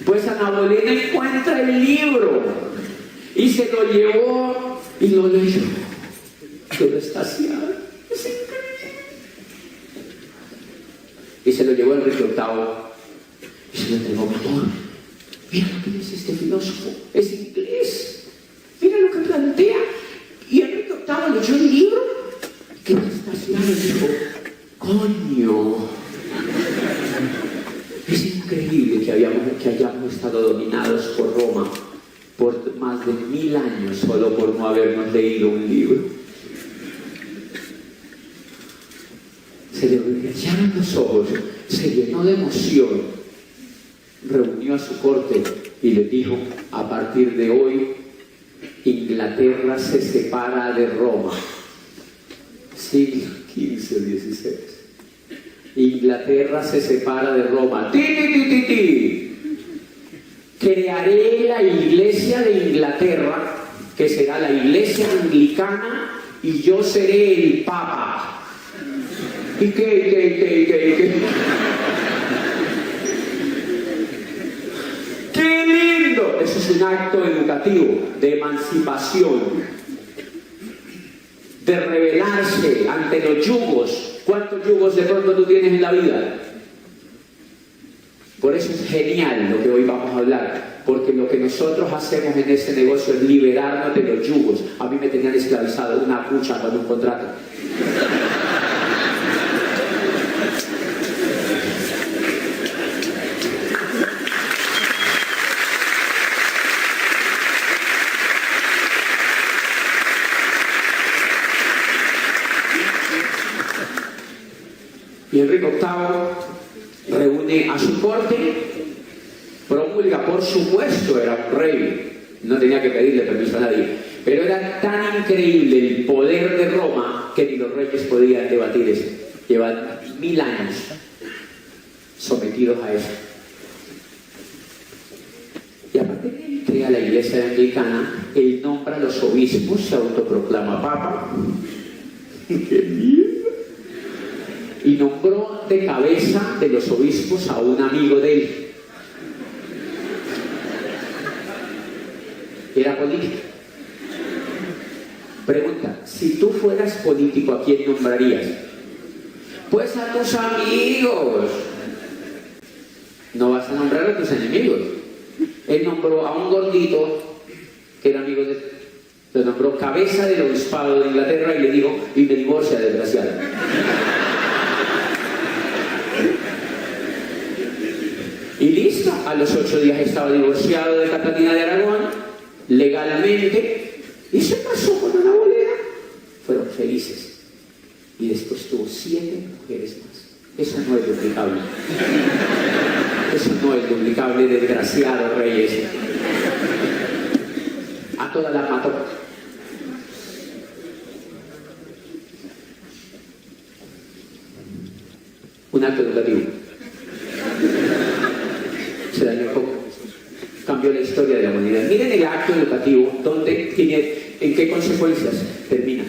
Pues Ana Bolena encuentra el libro y se lo llevó y lo leyó. Quedó extasiada. Es increíble. Y se lo llevó a Enrique VIII y se lo entregó: mi amor, mira lo que dice este filósofo, es inglés. Mira lo que plantea. Y Enrique VIII leyó el libro, que extasiado y dijo: coño, es increíble que hayamos estado dominados por Roma por más de 1000 años solo por no habernos leído un libro. Se le brillaron los ojos, se llenó de emoción, reunió a su corte y le dijo: a partir de hoy Inglaterra se separa de Roma. Siglo XV o XVI. Inglaterra se separa de Roma. Crearé la iglesia de Inglaterra, que será la iglesia anglicana, y yo seré el papa. ¿Y qué? ¡Qué lindo! Eso es un acto educativo, de emancipación, de rebelarse ante los yugos. ¿Cuántos yugos de pronto tú tienes en la vida? Por eso es genial lo que hoy vamos a hablar, porque lo que nosotros hacemos en este negocio es liberarnos de los yugos. A mí me tenían esclavizado una cucha con un contrato. Y Enrique VIII reúne a su corte, promulga, por supuesto, era un rey, no tenía que pedirle permiso a nadie, pero era tan increíble el poder de Roma que ni los reyes podían debatir eso. Llevan 1000 años sometidos a eso. Y aparte de él crea la iglesia anglicana, él nombra a los obispos, se autoproclama papa. ¡Qué mierda! Y nombró de cabeza de los obispos a un amigo de él. Era político. Pregunta: si tú fueras político, ¿a quién nombrarías? Pues a tus amigos. No vas a nombrar a tus enemigos. Él nombró a un gordito que era amigo de él. Lo nombró cabeza del obispado de Inglaterra y le dijo: y me divorcia, desgraciado. Y listo, a los 8 días estaba divorciado de Catalina de Aragón, legalmente, y se casó con Ana Bolena. Fueron felices. Y después tuvo 7 mujeres más. Eso no es duplicable. Eso no es duplicable, desgraciado reyes. A todas las mató. Un acto educativo. Se dañó poco. Cambió la historia de la humanidad. Miren el acto educativo, ¿en qué consecuencias termina?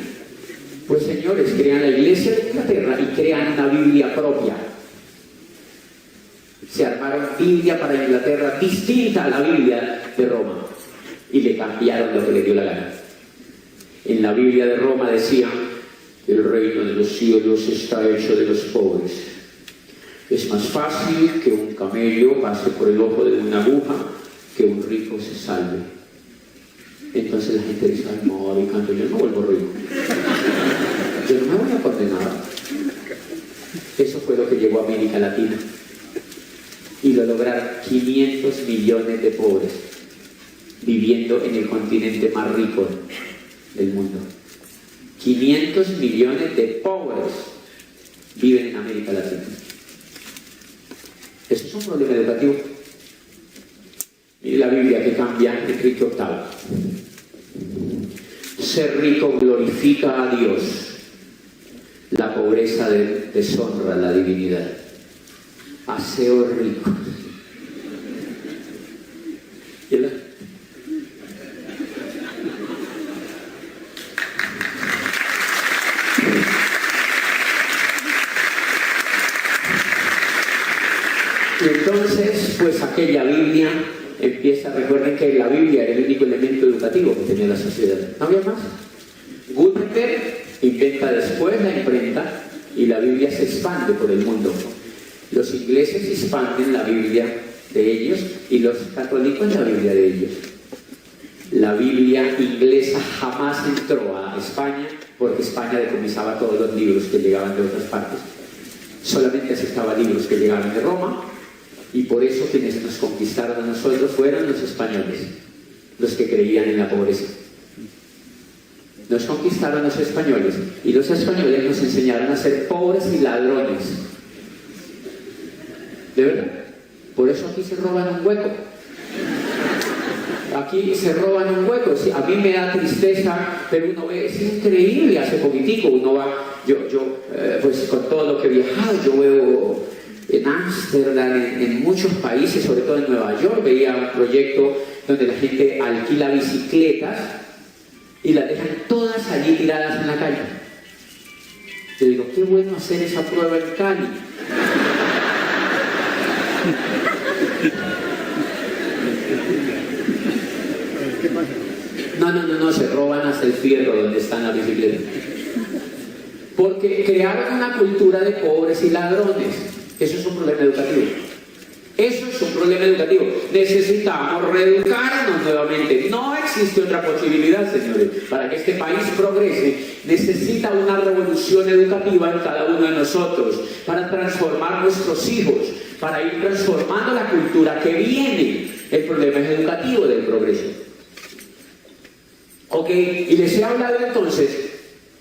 Pues señores, crean la Iglesia de Inglaterra y crean una Biblia propia. Se armaron Biblia para Inglaterra distinta a la Biblia de Roma y le cambiaron lo que le dio la gana. En la Biblia de Roma decían: el reino de los cielos está hecho de los pobres. Es más fácil que un camello pase por el ojo de una aguja que un rico se salve. Entonces la gente dice: ay, no, Alicante, yo no vuelvo rico. Yo no me voy a condenar. Eso fue lo que llegó a América Latina. Y lo lograron 500 millones de pobres viviendo en el continente más rico del mundo. 500 millones de pobres viven en América Latina. Eso es un problema educativo. Mire la Biblia que cambia Enrique VIII. Ser rico glorifica a Dios. La pobreza deshonra la divinidad. Haceos ricos. Y entonces, pues aquella Biblia empieza, recuerden que la Biblia era el único elemento educativo que tenía la sociedad. ¿No había más? Gutenberg inventa después la imprenta y la Biblia se expande por el mundo. Los ingleses expanden la Biblia de ellos y los católicos la Biblia de ellos. La Biblia inglesa jamás entró a España porque España decomisaba todos los libros que llegaban de otras partes. Solamente aceptaba libros que llegaban de Roma, y por eso quienes nos conquistaron a nosotros fueron los españoles, los que creían en la pobreza. Nos conquistaron los españoles y los españoles nos enseñaron a ser pobres y ladrones. ¿De verdad? Por eso aquí se roban un hueco. Aquí se roban un hueco. Sí, a mí me da tristeza, pero uno ve, es increíble. Hace poquitico uno va, pues con todo lo que he viajado, yo veo en Ámsterdam, en muchos países, sobre todo en Nueva York, veía un proyecto donde la gente alquila bicicletas y las dejan todas allí tiradas en la calle. Yo digo, qué bueno hacer esa prueba en Cali. No, se roban hasta el fierro donde están las bicicletas. Porque crearon una cultura de pobres y ladrones. Eso es un problema educativo. Eso es un problema educativo. Necesitamos reeducarnos nuevamente. No existe otra posibilidad, señores. Para que este país progrese, necesita una revolución educativa en cada uno de nosotros, para transformar nuestros hijos, para ir transformando la cultura que viene. El problema es educativo del progreso. Ok, y les he hablado entonces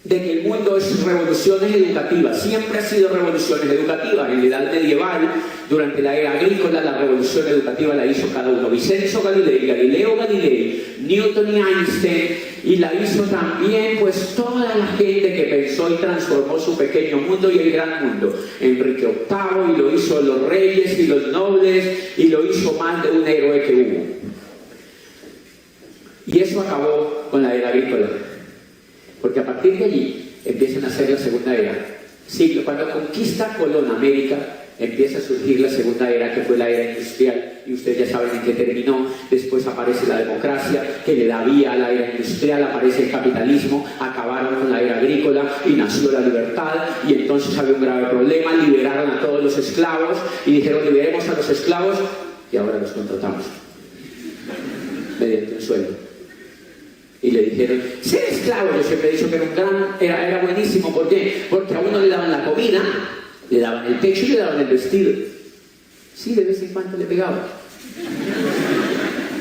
de que el mundo es revoluciones educativas. Siempre ha sido revoluciones educativas. En la edad medieval, durante la era agrícola, la revolución educativa la hizo cada uno. Vincenzo Galilei, Galileo Galilei, Newton y Einstein, y la hizo también pues toda la gente que pensó y transformó su pequeño mundo y el gran mundo. Enrique VIII, y lo hizo los reyes y los nobles, y lo hizo más de un héroe que hubo. Y eso acabó con la era agrícola. Porque a partir de allí empiezan a hacer la segunda era. Siglo, cuando conquista Colón América, empieza a surgir la segunda era, que fue la era industrial, y ustedes ya saben en qué terminó. Después aparece la democracia, que le da vía a la era industrial, aparece el capitalismo, acabaron con la era agrícola y nació la libertad, y entonces había un grave problema, liberaron a todos los esclavos, y dijeron, liberemos a los esclavos, y ahora los contratamos, mediante un sueldo. Y le dijeron, ser esclavo, yo siempre he dicho que era buenísimo. ¿Por qué? Porque a uno le daban la comida, le daban el techo y le daban el vestido. Sí, de vez en cuando le pegaban.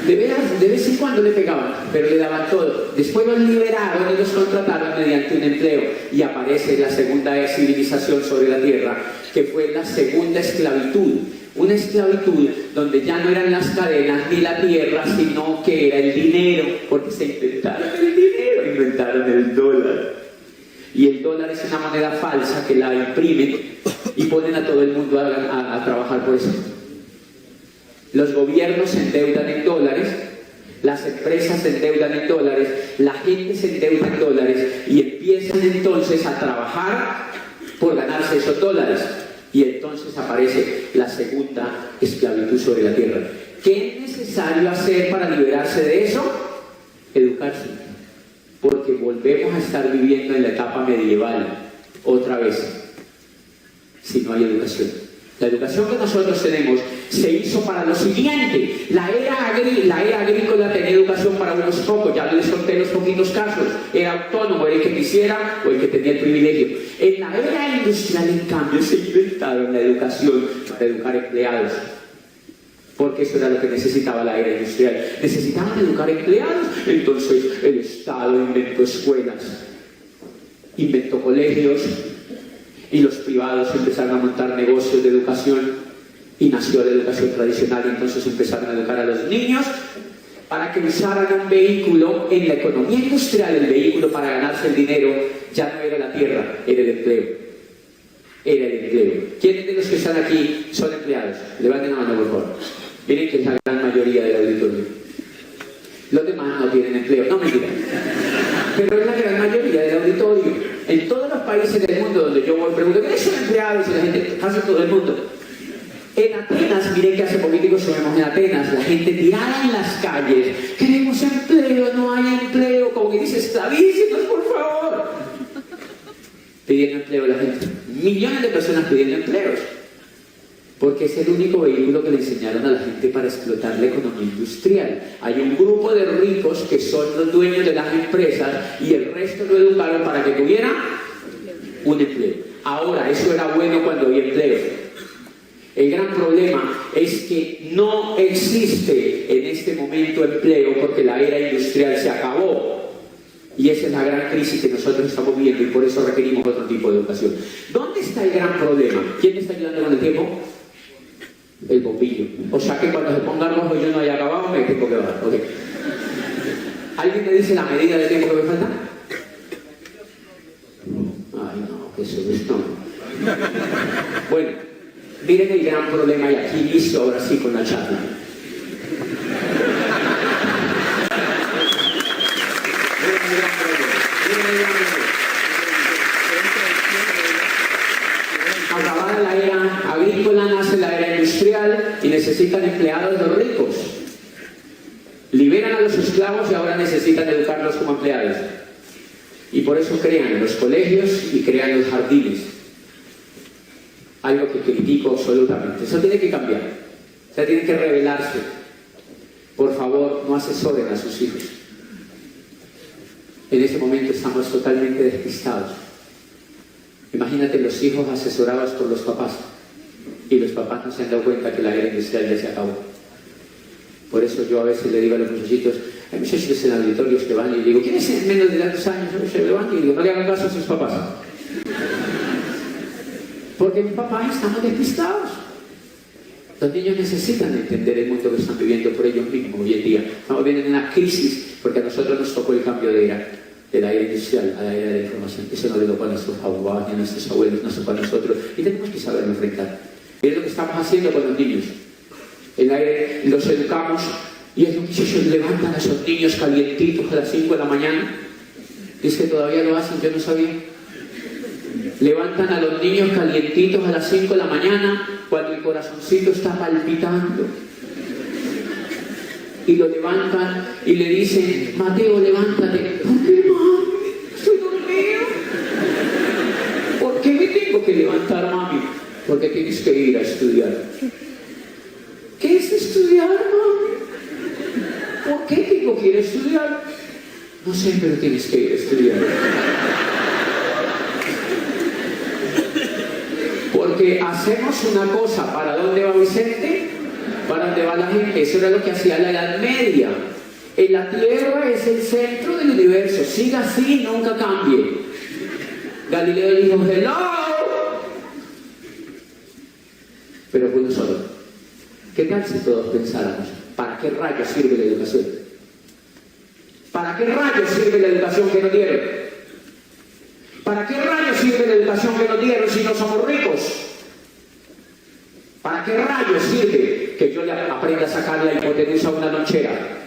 De vez en cuando le pegaban, pero le daban todo. Después los liberaron y los contrataron mediante un empleo. Y aparece la segunda civilización sobre la tierra, que fue la segunda esclavitud. Una esclavitud donde ya no eran las cadenas ni la tierra, sino que era el dinero, porque se inventaron el dinero, inventaron el dólar. Y el dólar es una moneda falsa que la imprimen y ponen a todo el mundo a trabajar por eso. Los gobiernos se endeudan en dólares, las empresas se endeudan en dólares, la gente se endeuda en dólares y empiezan entonces a trabajar por ganarse esos dólares. Y entonces aparece la segunda esclavitud sobre la tierra. ¿Qué es necesario hacer para liberarse de eso? Educarse. Porque volvemos a estar viviendo en la etapa medieval otra vez, si no hay educación. La educación que nosotros tenemos se hizo para lo siguiente. La era agrícola tenía educación para unos pocos, ya les conté los poquitos casos. Era autónomo, era el que quisiera o el que tenía el privilegio. En la era industrial, en cambio, se inventaron la educación para educar empleados. Porque eso era lo que necesitaba la era industrial. Necesitaban educar empleados, entonces el Estado inventó escuelas, inventó colegios, y los privados empezaron a montar negocios de educación y nació la educación tradicional y entonces empezaron a educar a los niños para que usaran un vehículo. En la economía industrial, el vehículo para ganarse el dinero ya no era la tierra, era el empleo. Era el empleo. ¿Quiénes de los que están aquí son empleados? Levanten la mano, por favor. Miren que es la gran mayoría del auditorio. Los demás no tienen empleo. No, mentira. Pero es la gran mayoría del auditorio. En todos los países del mundo donde yo voy, pregunto, ¿qué son empleados? Y la gente, casi todo el mundo. En Atenas, miren que hace poquito estuvimos en Atenas, la gente tirada en las calles, queremos empleo, no hay empleo, como que dice, esclavícenos, por favor. Pidiendo empleo la gente. Millones de personas pidiendo empleos. Porque es el único vehículo que le enseñaron a la gente para explotar la economía industrial. Hay un grupo de ricos que son los dueños de las empresas y el resto lo educaron para que tuviera un empleo. Ahora, eso era bueno cuando había empleo. El gran problema es que no existe en este momento empleo porque la era industrial se acabó. Y esa es la gran crisis que nosotros estamos viviendo y por eso requerimos otro tipo de educación. ¿Dónde está el gran problema? ¿Quién me está ayudando con el tiempo? El bombillo. O sea que cuando se ponga rojo y yo no haya acabado, me tengo que bajar. Okay. ¿Alguien me dice la medida de tiempo que me falta? Ay, no, que eso es no. Bueno, miren el gran problema y aquí listo, ahora sí con la charla. Acabada la era agrícola, nace la era industrial y necesitan empleados los ricos. Liberan a los esclavos y ahora necesitan educarlos como empleados. Y por eso crean los colegios y crean los jardines. Algo que critico absolutamente. Eso tiene que cambiar. O sea, tiene que rebelarse. Por favor, no asesoren a sus hijos. En este momento estamos totalmente despistados. Imagínate los hijos asesorados por los papás y los papás no se han dado cuenta que la era industrial ya se acabó. Por eso yo a veces le digo a los muchachitos, hay muchachos en auditorios que van y digo, ¿quiénes en menos de tantos años se levantan? Y digo, no le hagan caso a sus papás. Porque mis papás estamos despistados. Los niños necesitan entender el mundo que están viviendo por ellos mismos hoy en día. Estamos viviendo en una crisis porque a nosotros nos tocó el cambio de era. De la era industrial a la era de la información. Eso no le tocó a nuestros abuelos, ni a nuestros abuelos, nos tocó a nosotros. Y tenemos que saberlo enfrentar. Es lo que estamos haciendo con los niños. Los educamos y es lo que ellos levantan a esos niños calientitos a las 5 de la mañana. Es que todavía lo hacen, yo no sabía. Levantan a los niños calientitos a las 5 de la mañana cuando el corazoncito está palpitando. Y lo levantan y le dicen, Mateo, levántate. ¿Por qué, mami? Estoy dormido. ¿Por qué me tengo que levantar, mami? Porque tienes que ir a estudiar. ¿Qué es estudiar, mami? ¿Por qué tengo que ir a estudiar? No sé, pero tienes que ir a estudiar. Porque hacemos una cosa, ¿para dónde va Vicente? para donde va la gente. Eso era lo que hacía la Edad Media. En la Tierra es el centro del universo. Siga así, nunca cambie. Galileo dijo, hello. Pero fue uno solo. ¿Qué tal si todos pensáramos, ¿para qué rayos sirve la educación? ¿Para qué rayos sirve la educación que nos dieron? ¿Para qué rayos sirve la educación que nos dieron si no somos ricos? ¿Para qué rayos sirve que yo le aprenda a sacar la hipotenusa a una lonchera?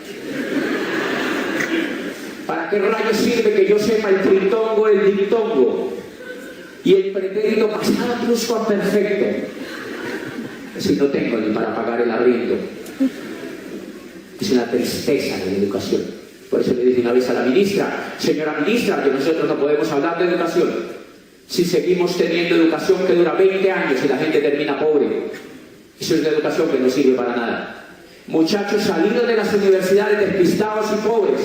¿Para qué rayos sirve que yo sepa el tritongo, el diptongo y el pretérito pasado pluscuamperfecto si no tengo ni para pagar el arriendo? Es una tristeza de la educación. Por eso le dije una vez a la ministra, señora ministra, que nosotros no podemos hablar de educación si seguimos teniendo educación que dura 20 años y la gente termina pobre. Eso es la educación que no sirve para nada. Muchachos salidos de las universidades despistados y pobres,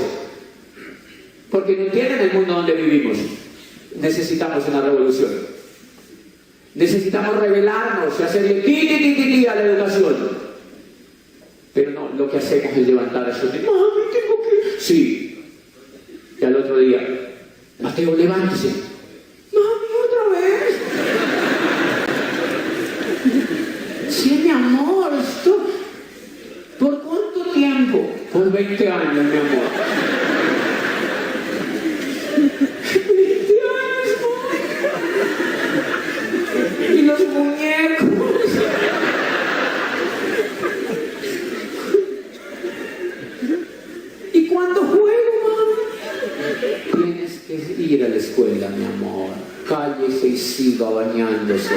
porque no entienden el mundo donde vivimos. Necesitamos una revolución. Necesitamos rebelarnos y hacerle ti a la educación. Pero no, lo que hacemos es levantar a esos niños. Mami, tengo que... Sí. Y al otro día, Mateo, levántese. Mami, otra vez. Sí, mi amor, esto... ¿Por cuánto tiempo? Por 20 años, mi amor. 20 años, mami. Y los muñecos. ¿Y cuándo juego, mami? Tienes que ir a la escuela, mi amor. Cállese y siga bañándose.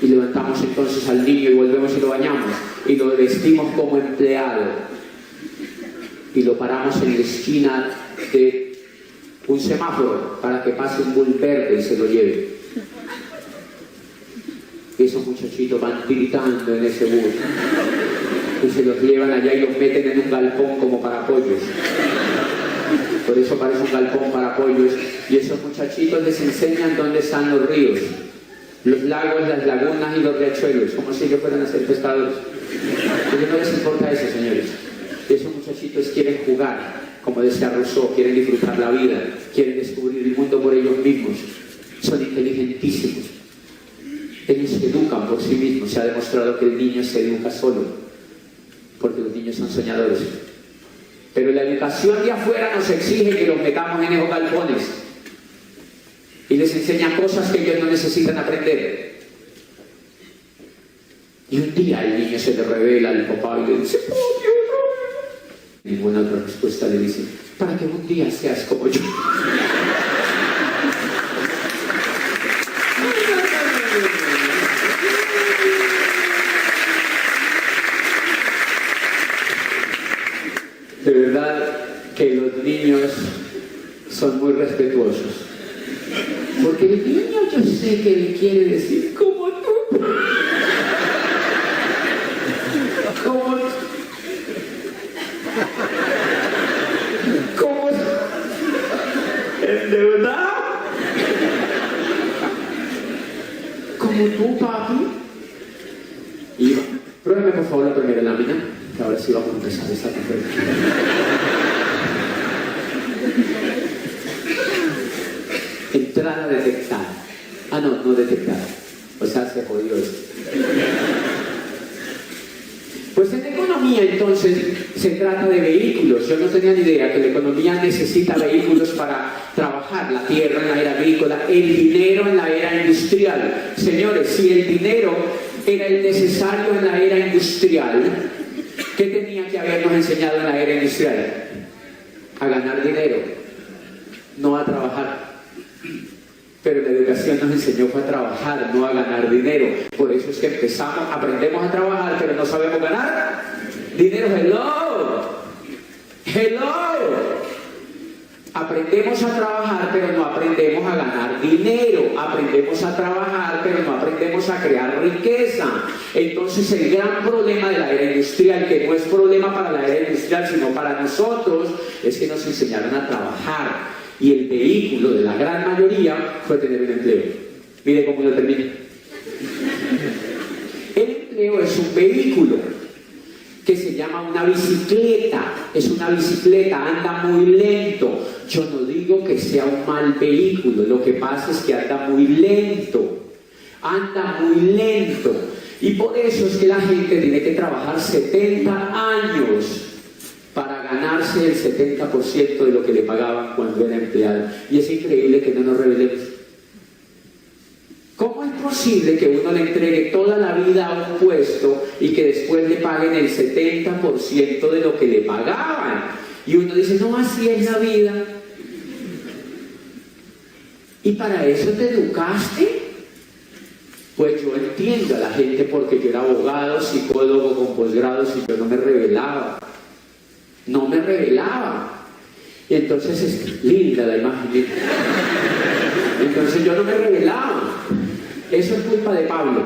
Y levantamos entonces al niño y volvemos y lo bañamos. Y lo vestimos como empleado. Y lo paramos en la esquina de un semáforo para que pase un bull verde y se lo lleve. Y esos muchachitos van tiritando en ese bus. Y se los llevan allá y los meten en un galpón como para pollos. Por eso parece un galpón para pollos. Y esos muchachitos les enseñan dónde están los ríos, los lagos, las lagunas y los riachuelos, como si ellos fueran a ser pescadores. Porque no les importa eso, señores. Esos muchachitos quieren jugar, como decía Rousseau, quieren disfrutar la vida, quieren descubrir el mundo por ellos mismos. Son inteligentísimos. Ellos se educan por sí mismos. Se ha demostrado que el niño se educa solo, porque los niños son soñadores. Pero la educación de afuera nos exige que los metamos en esos galpones y les enseña cosas que ellos no necesitan aprender. Y un día el niño se le revela al papá y le dice, papi, otra vez. Ninguna otra respuesta le dice, para que un día seas como yo. De verdad que los niños son muy respetuosos. Porque el niño yo sé que le quiere decir como tú. Como tú. Como ¿de verdad? Como tú, papi. Y pruébame por favor la primera lámina, que ahora sí vamos a empezar esta conferencia. Entrada detectada. Ah, no detectada. O sea, se jodió esto. Pues en economía entonces se trata de vehículos. Yo no tenía ni idea que la economía necesita vehículos para trabajar. La tierra en la era agrícola, el dinero en la era industrial. Señores, si el dinero era el necesario en la era industrial, ¿qué tenía que habernos enseñado en la era industrial? A ganar dinero, no a trabajar. Pero la educación nos enseñó a trabajar, no a ganar dinero. Por eso es que aprendemos a trabajar, pero no sabemos ganar dinero. Hello. Aprendemos a trabajar, pero no aprendemos a ganar dinero. Aprendemos a trabajar, pero no aprendemos a crear riqueza. Entonces el gran problema de la era industrial, que no es problema para la era industrial, sino para nosotros, es que nos enseñaron a trabajar. Y el vehículo de la gran mayoría fue tener un empleo. Mire cómo lo termina. El empleo es un vehículo que se llama una bicicleta. Es una bicicleta, anda muy lento. Yo no digo que sea un mal vehículo, lo que pasa es que anda muy lento. Anda muy lento. Y por eso es que la gente tiene que trabajar 70 años para ganarse el 70% de lo que le pagaban cuando era empleado. Y es increíble que no nos revelemos. ¿Cómo es posible que uno le entregue toda la vida a un puesto y que después le paguen el 70% de lo que le pagaban? Y uno dice, no, así es la vida. ¿Y para eso te educaste? Pues yo entiendo a la gente porque yo era abogado, psicólogo con posgrados y yo no me revelaba. No me revelaba. Y entonces es linda la imagen. Entonces yo no me revelaba. Eso es culpa de Pablo.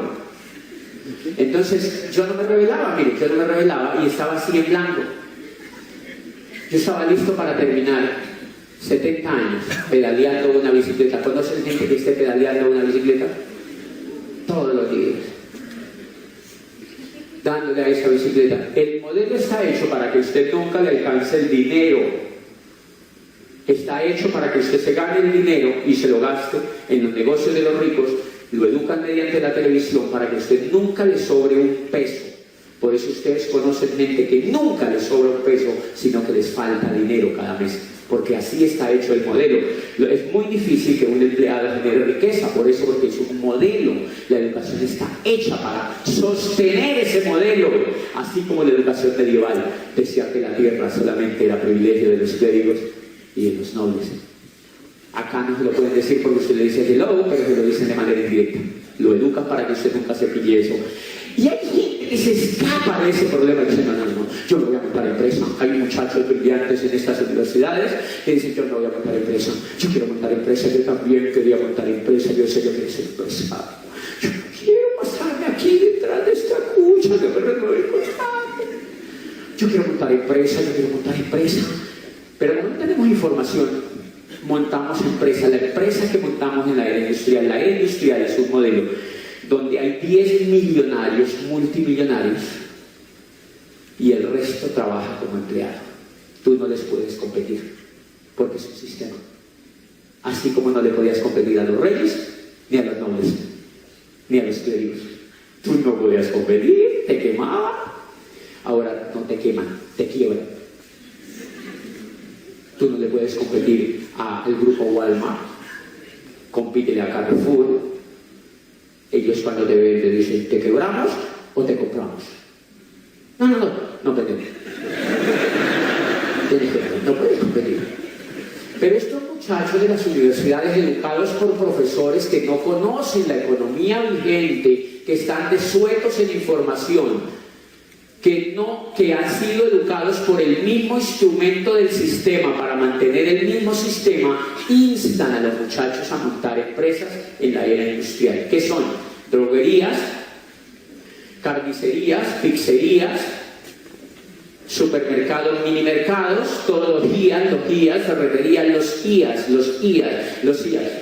Entonces yo no me revelaba, mire, yo no me revelaba y estaba así en blanco. Yo estaba listo para terminar 70 años pedaleando una bicicleta. ¿Conocen gente que esté pedaleando una bicicleta? Todos los días. Dándole a esa bicicleta. El modelo está hecho para que usted nunca le alcance el dinero. Está hecho para que usted se gane el dinero y se lo gaste en los negocios de los ricos. Lo educan mediante la televisión para que a usted nunca le sobre un peso. Por eso ustedes conocen gente que nunca les sobra un peso, sino que les falta dinero cada mes. Porque así está hecho el modelo. Es muy difícil que un empleado genere riqueza, por eso, porque es un modelo. La educación está hecha para sostener ese modelo. Así como la educación medieval decía que la tierra solamente era privilegio de los clérigos y de los nobles. Acá no se lo pueden decir porque usted le dice hello, pero se lo dicen de manera indirecta. Lo educan para que usted nunca se pille eso. Y hay gente que se escapa de ese problema y dice, no, yo me voy a montar empresa. Hay muchachos brillantes en estas universidades que dicen, yo no voy a montar empresa. Yo quiero montar empresa, yo también quería montar empresa, yo sé que quiero ser empresario. Yo no quiero pasarme aquí detrás de esta cucha que me renueve el contrato. Yo quiero montar empresa, Pero no tenemos información. Montamos empresa. La empresa que montamos en la era industrial es un modelo donde hay 10 millonarios, multimillonarios, y el resto trabaja como empleado. Tú no les puedes competir, porque es un sistema. Así como no le podías competir a los reyes, ni a los nobles, ni a los clérigos. Tú no podías competir, te quemaban. Ahora no te queman, te quiebran. Tú no le puedes competir al grupo Walmart, compítele a Carrefour. Ellos cuando te ven te dicen, ¿te quebramos o te compramos? No pretendo. No puedes competir. Pero estos muchachos de las universidades educados por profesores que no conocen la economía vigente, que están desuetos en información, que han sido educados por el mismo instrumento del sistema para mantener el mismo sistema, instan a los muchachos a montar empresas en la era industrial. ¿Qué son? Droguerías, carnicerías, pizzerías, supermercados, minimercados, todos los guías, ferreterías, los IAS.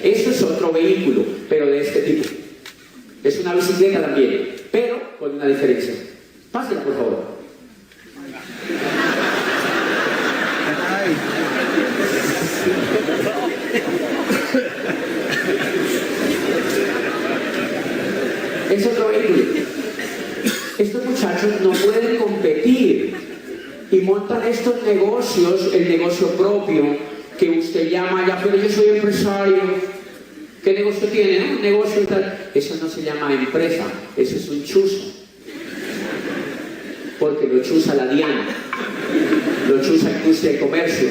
Eso es otro vehículo, pero de este tipo. Es una bicicleta también, pero con una diferencia. Pásela, por favor. Es otro vehículo. Estos muchachos no pueden competir y montan estos negocios, el negocio propio, que usted llama ya, pero yo soy empresario. ¿Qué negocio tiene? Un negocio tal. Eso no se llama empresa, eso es un chuzo. Porque lo chuza la DIAN, lo chuza Industria y Comercio,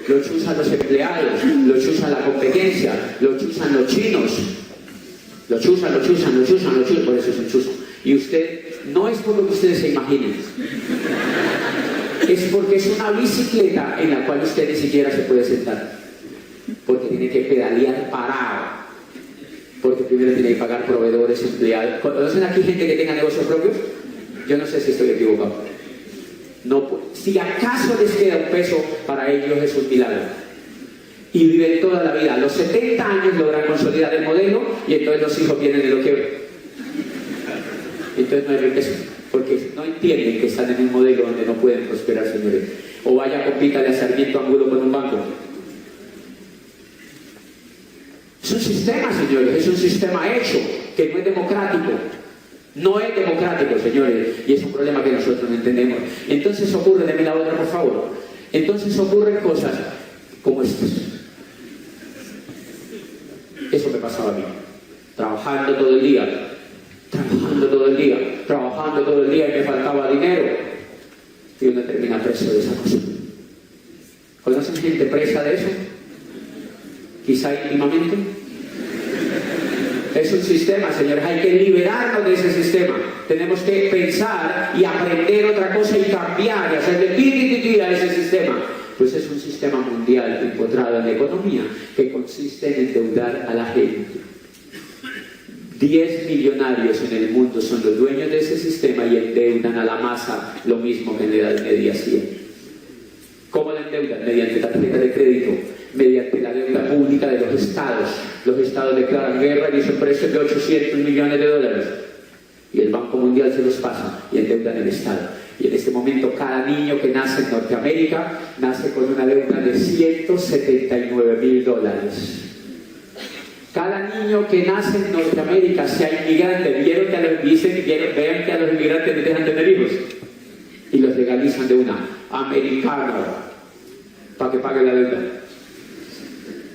lo chuzan los empleados, lo chuza la competencia, lo chuzan los chinos, lo chuzan, por eso es un chuzo. Y usted, no es por lo que ustedes se imaginen, es porque es una bicicleta en la cual usted ni siquiera se puede sentar, porque tiene que pedalear parado, porque primero tiene que pagar proveedores, empleados. ¿Conocen aquí gente que tenga negocios propios? Yo no sé si estoy equivocado. No, si acaso les queda un peso, para ellos es un milagro. Y viven toda la vida. A los 70 años logran consolidar el modelo y entonces los hijos vienen y lo quiebran. entonces no hay riqueza, porque no entienden que están en un modelo donde no pueden prosperar, señores. O vaya, compítale a Sarmiento Angulo con un banco. Es un sistema, señores, es un sistema hecho, que no es democrático. No es democrático, señores, y es un problema que nosotros no entendemos. Entonces ocurre, deme la otra, por favor. Entonces ocurren cosas como estas. Eso me pasaba a mí. Trabajando todo el día, y me faltaba dinero. Y uno termina preso de esa cosa. ¿Conocen gente presa de eso? Quizá íntimamente. Es un sistema, señores, hay que liberarnos de ese sistema. Tenemos que pensar y aprender otra cosa y cambiar y hacerle a ese sistema. Pues es un sistema mundial empotrado en la economía que consiste en endeudar a la gente. 10 millonarios en el mundo son los dueños de ese sistema y endeudan a la masa lo mismo que en la Edad Media hacían. ¿Cómo la endeudan? Mediante tarjeta de crédito, mediante la deuda pública de los estados. Los estados declaran guerra y dicen precios de 800 millones de dólares. Y el Banco Mundial se los pasa y endeudan el estado. Y en este momento cada niño que nace en Norteamérica nace con una deuda de 179.000 dólares. Cada niño que nace en Norteamérica, sea inmigrante, vean que a los inmigrantes les dejan tener hijos y los legalizan de una, americano, para que pague la deuda.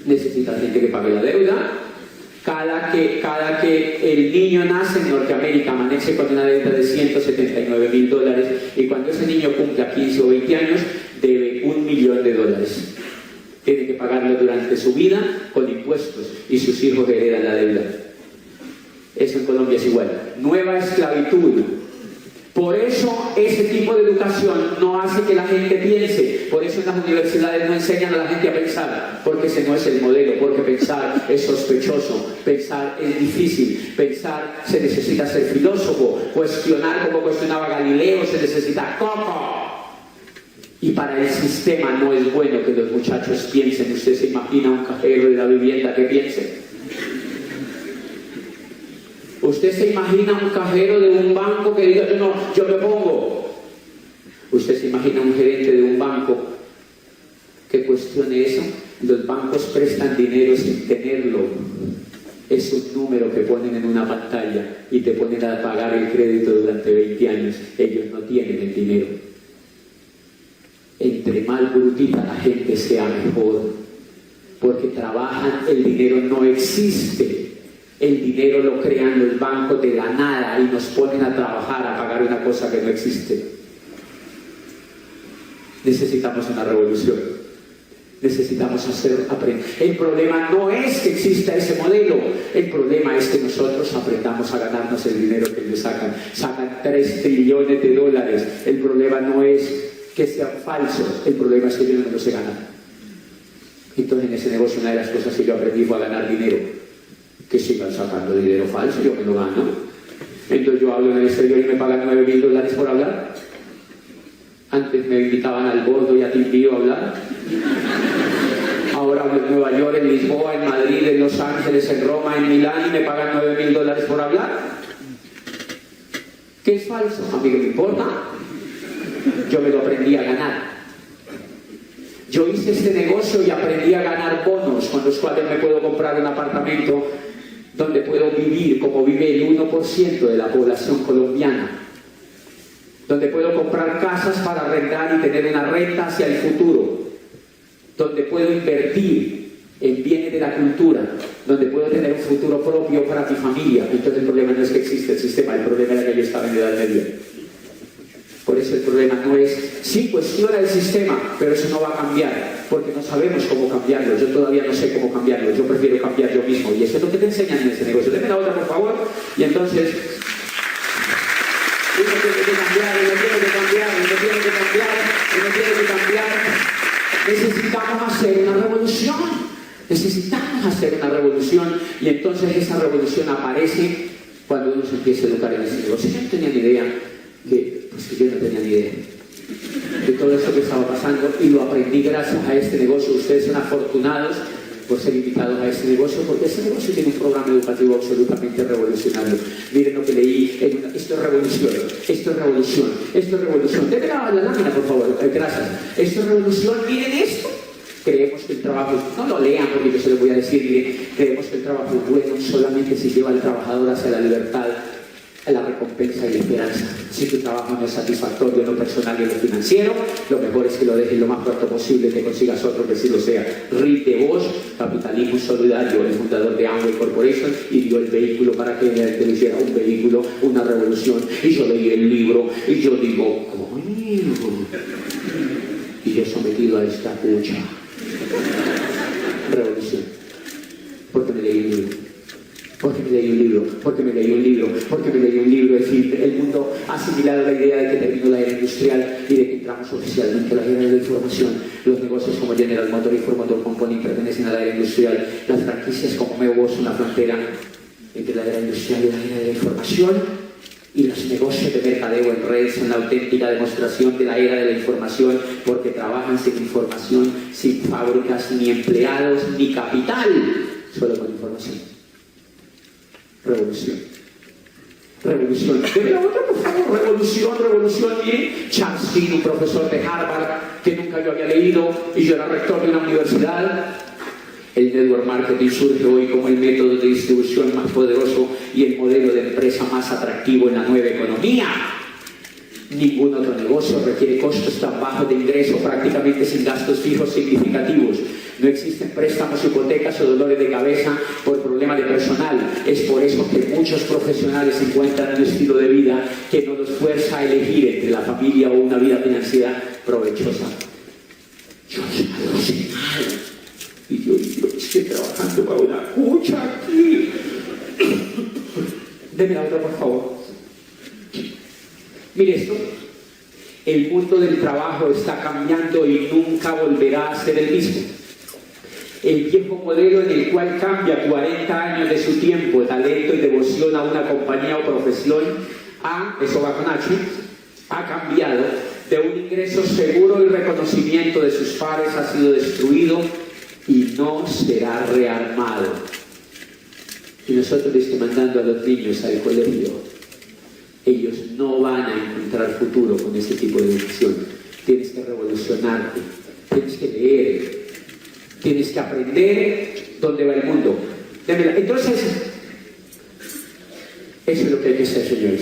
Necesita gente que pague la deuda. Cada que el niño nace en Norteamérica amanece con una deuda de 179.000 dólares y cuando ese niño cumpla 15 o 20 años debe $1 millón. Tiene que pagarlo durante su vida con impuestos y sus hijos heredan la deuda. Eso en Colombia es igual. Nueva esclavitud. Por eso ese tipo de educación no hace que la gente piense. Por eso en las universidades no enseñan a la gente a pensar, porque ese no es el modelo, porque pensar es sospechoso, pensar es difícil, pensar se necesita ser filósofo, cuestionar como cuestionaba Galileo, se necesita coco. Y para el sistema no es bueno que los muchachos piensen. ¿Usted se imagina un cajero de la vivienda que piense? ¿Usted se imagina un cajero de un banco que diga, yo me pongo? ¿Usted se imagina un gerente de un banco que cuestione eso? Los bancos prestan dinero sin tenerlo. Es un número que ponen en una pantalla y te ponen a pagar el crédito durante 20 años. Ellos no tienen el dinero. Entre más brutita la gente sea mejor, porque trabajan, el dinero no existe. El dinero lo crean los bancos de la nada y nos ponen a trabajar, a pagar una cosa que no existe. Necesitamos una revolución. Necesitamos aprender. El problema no es que exista ese modelo. El problema es que nosotros aprendamos a ganarnos el dinero que ellos sacan. Sacan 3 trillones de dólares. El problema no es que sean falsos. El problema es que ellos no lo se ganan. Entonces en ese negocio una de las cosas que yo aprendí fue a ganar dinero. Que sigan sacando dinero falso, yo me lo gano. Entonces yo hablo en el exterior y me pagan $9.000 por hablar. Antes me invitaban al Bordo y a Timbío a hablar. Ahora hablo en Nueva York, en Lisboa, en Madrid, en Los Ángeles, en Roma, en Milán y me pagan $9.000 por hablar. ¿Qué es falso? A mí que me importa. Yo me lo aprendí a ganar. Yo hice este negocio y aprendí a ganar bonos con los cuales me puedo comprar un apartamento donde puedo vivir como vive el 1% de la población colombiana, donde puedo comprar casas para arrendar y tener una renta hacia el futuro, donde puedo invertir en bienes de la cultura, donde puedo tener un futuro propio para mi familia. Entonces el problema no es que existe el sistema, el problema era que yo estaba en Edad Media. Por eso el problema no es, sí, cuestiona el sistema, pero eso no va a cambiar, porque no sabemos cómo cambiarlo. Yo todavía no sé cómo cambiarlo, yo prefiero cambiar yo mismo. Y eso es lo que te enseñan en este negocio. Deme la otra, por favor. Y entonces, uno tiene que cambiar, uno tiene que cambiar, uno tiene que cambiar, uno tiene que cambiar. Necesitamos hacer una revolución. Necesitamos hacer una revolución. Y entonces esa revolución aparece cuando uno se empieza a educar en este negocio. Yo no tenía ni idea yo no tenía ni idea de todo esto que estaba pasando y lo aprendí gracias a este negocio. Ustedes son afortunados por ser invitados a este negocio, porque este negocio tiene un programa educativo absolutamente revolucionario. Miren lo que leí, esto es revolución, esto es revolución, esto es revolución. Denme la lámina, por favor, gracias. Esto es revolución, miren esto. Creemos que el trabajo, no lo lean porque yo se lo voy a decir, miren, creemos que el trabajo es bueno solamente si lleva al trabajador hacia la libertad, a la recompensa y la esperanza. Si tu trabajo no es satisfactorio en lo personal y en lo financiero, lo mejor es que lo dejes lo más pronto posible, que consigas otro que sí lo sea. Rick DeVos, Capitalismo Solidario, el fundador de Amway Corporation, y dio el vehículo para que él hiciera un vehículo, una revolución. Y yo leí el libro y yo digo, coño, y yo he sometido a esta lucha. Revolución. Porque me leí un libro. Porque me leí un libro, porque me leí un libro, porque me leí un libro. Es decir, el mundo ha asimilado la idea de que terminó la era industrial y de que entramos oficialmente a la era de la información. Los negocios como General Motors y Ford Motor Company pertenecen a la era industrial. Las franquicias como Meo son la frontera entre la era industrial y la era de la información. Y los negocios de mercadeo en red son la auténtica demostración de la era de la información, porque trabajan sin información, sin fábricas, ni empleados, ni capital, solo con información. Revolución. Revolución. Deme la otra, por favor. Revolución, revolución. Miren, Charles King, un profesor de Harvard que nunca yo había leído y yo era rector de una universidad. El network marketing surge hoy como el método de distribución más poderoso y el modelo de empresa más atractivo en la nueva economía. Ningún otro negocio requiere costos tan bajos de ingreso, prácticamente sin gastos fijos significativos. No existen préstamos, hipotecas o dolores de cabeza por problemas de personal. Es por eso que muchos profesionales encuentran un estilo de vida que no los fuerza a elegir entre la familia o una vida financiera provechosa. Yo soy alucinado. Y yo estoy trabajando para una cucha aquí. Deme la otra, por favor. Mire esto. El mundo del trabajo está cambiando y nunca volverá a ser el mismo. El viejo modelo en el cual cambia 40 años de su tiempo, talento y devoción a una compañía o profesión, eso va con H, ha cambiado. De un ingreso seguro y reconocimiento de sus pares ha sido destruido y no será rearmado. Y nosotros le estamos mandando a los niños al colegio. Ellos no van a encontrar futuro con ese tipo de educación. Tienes que revolucionarte, tienes que leer, tienes que aprender dónde va el mundo. Entonces, eso es lo que hay que hacer, señores.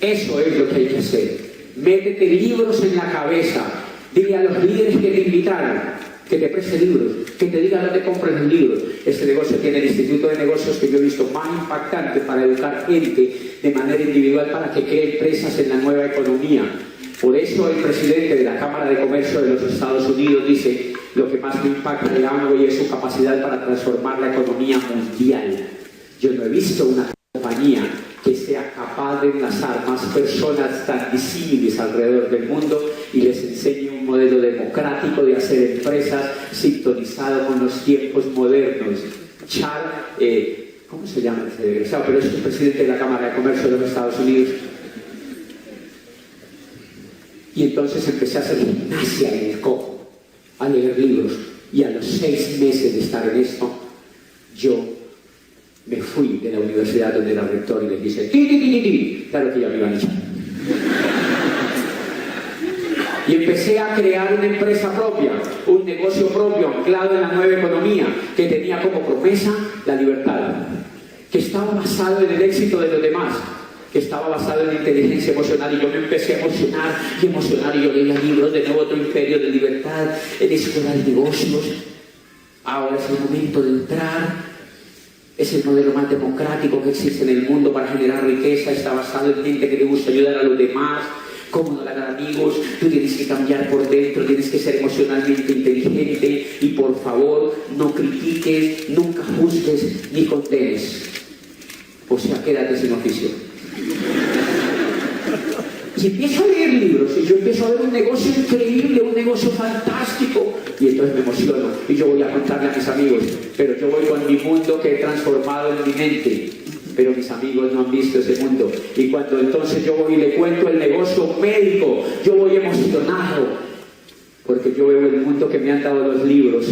Eso es lo que hay que hacer. Métete libros en la cabeza. Dile a los líderes que te invitaron que te presten libros, que te digan dónde compren los libros. Este negocio tiene el Instituto de Negocios que yo he visto más impactante para educar gente de manera individual para que cree empresas en la nueva economía. Por eso el presidente de la Cámara de Comercio de los Estados Unidos dice: lo que más me impacta de Amway es su capacidad para transformar la economía mundial. Yo no he visto una compañía que sea capaz de enlazar más personas tan disímiles alrededor del mundo y les enseñe un modelo democrático de hacer empresas sintonizado con los tiempos modernos. ¿Cómo se llama ese desgraciado? Pero es el presidente de la Cámara de Comercio de los Estados Unidos. Y entonces empecé a hacer gimnasia en el coco, a leer libros, y a los 6 meses de estar en esto, yo me fui de la universidad donde era rector y les dije, claro que ya me iban a echar. Y empecé a crear una empresa propia, un negocio propio, anclado en la nueva economía, que tenía como promesa la libertad, que estaba basado en el éxito de los demás, que estaba basado en la inteligencia emocional. Y yo me empecé a emocionar, y yo leía libros de Nuevo Imperio de Libertad, en Escuela de Negocios. Ahora es el momento de entrar. Es el modelo más democrático que existe en el mundo para generar riqueza. Está basado en gente que le gusta ayudar a los demás. ¿Cómo no ganar amigos? Tú tienes que cambiar por dentro, tienes que ser emocionalmente inteligente. Y por favor, no critiques, nunca juzgues ni condenes. O sea, quédate sin oficio. Y empiezo a leer libros y yo empiezo a ver un negocio increíble, un negocio fantástico, y entonces me emociono y yo voy a contarle a mis amigos, pero yo voy con mi mundo que he transformado en mi mente, pero mis amigos no han visto ese mundo. Y cuando entonces yo voy y le cuento el negocio médico, yo voy emocionado porque yo veo el mundo que me han dado los libros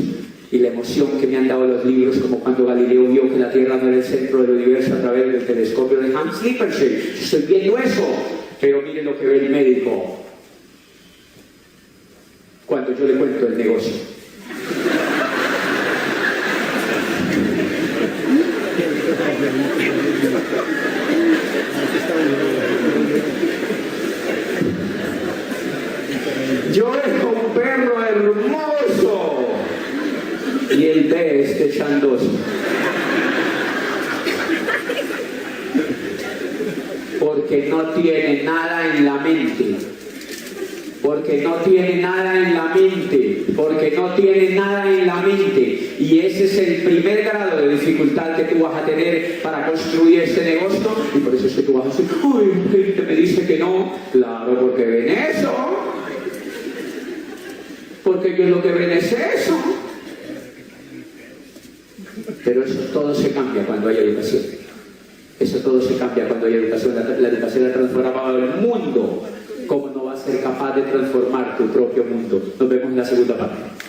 y la emoción que me han dado los libros, como cuando Galileo vio que la Tierra no era el centro del universo a través del telescopio de Hans Lippershey. Yo estoy viendo eso, pero mire lo que ve el médico cuando yo le cuento el negocio. Yo veo un perro hermoso y él ve este chandoso. Porque no tiene nada en la mente. Porque no tiene nada en la mente. Porque no tiene nada en la mente. Y ese es el primer grado de dificultad que tú vas a tener para construir este negocio. Y por eso es que tú vas a decir, ¡ay, gente me dice que no! Claro, porque ven eso. Porque ellos lo que ven es eso. Pero eso todo se cambia cuando hay educación. Eso todo se cambia cuando hay educación. La educación ha transformado el mundo. ¿Cómo no va a ser capaz de transformar tu propio mundo? Nos vemos en la segunda parte.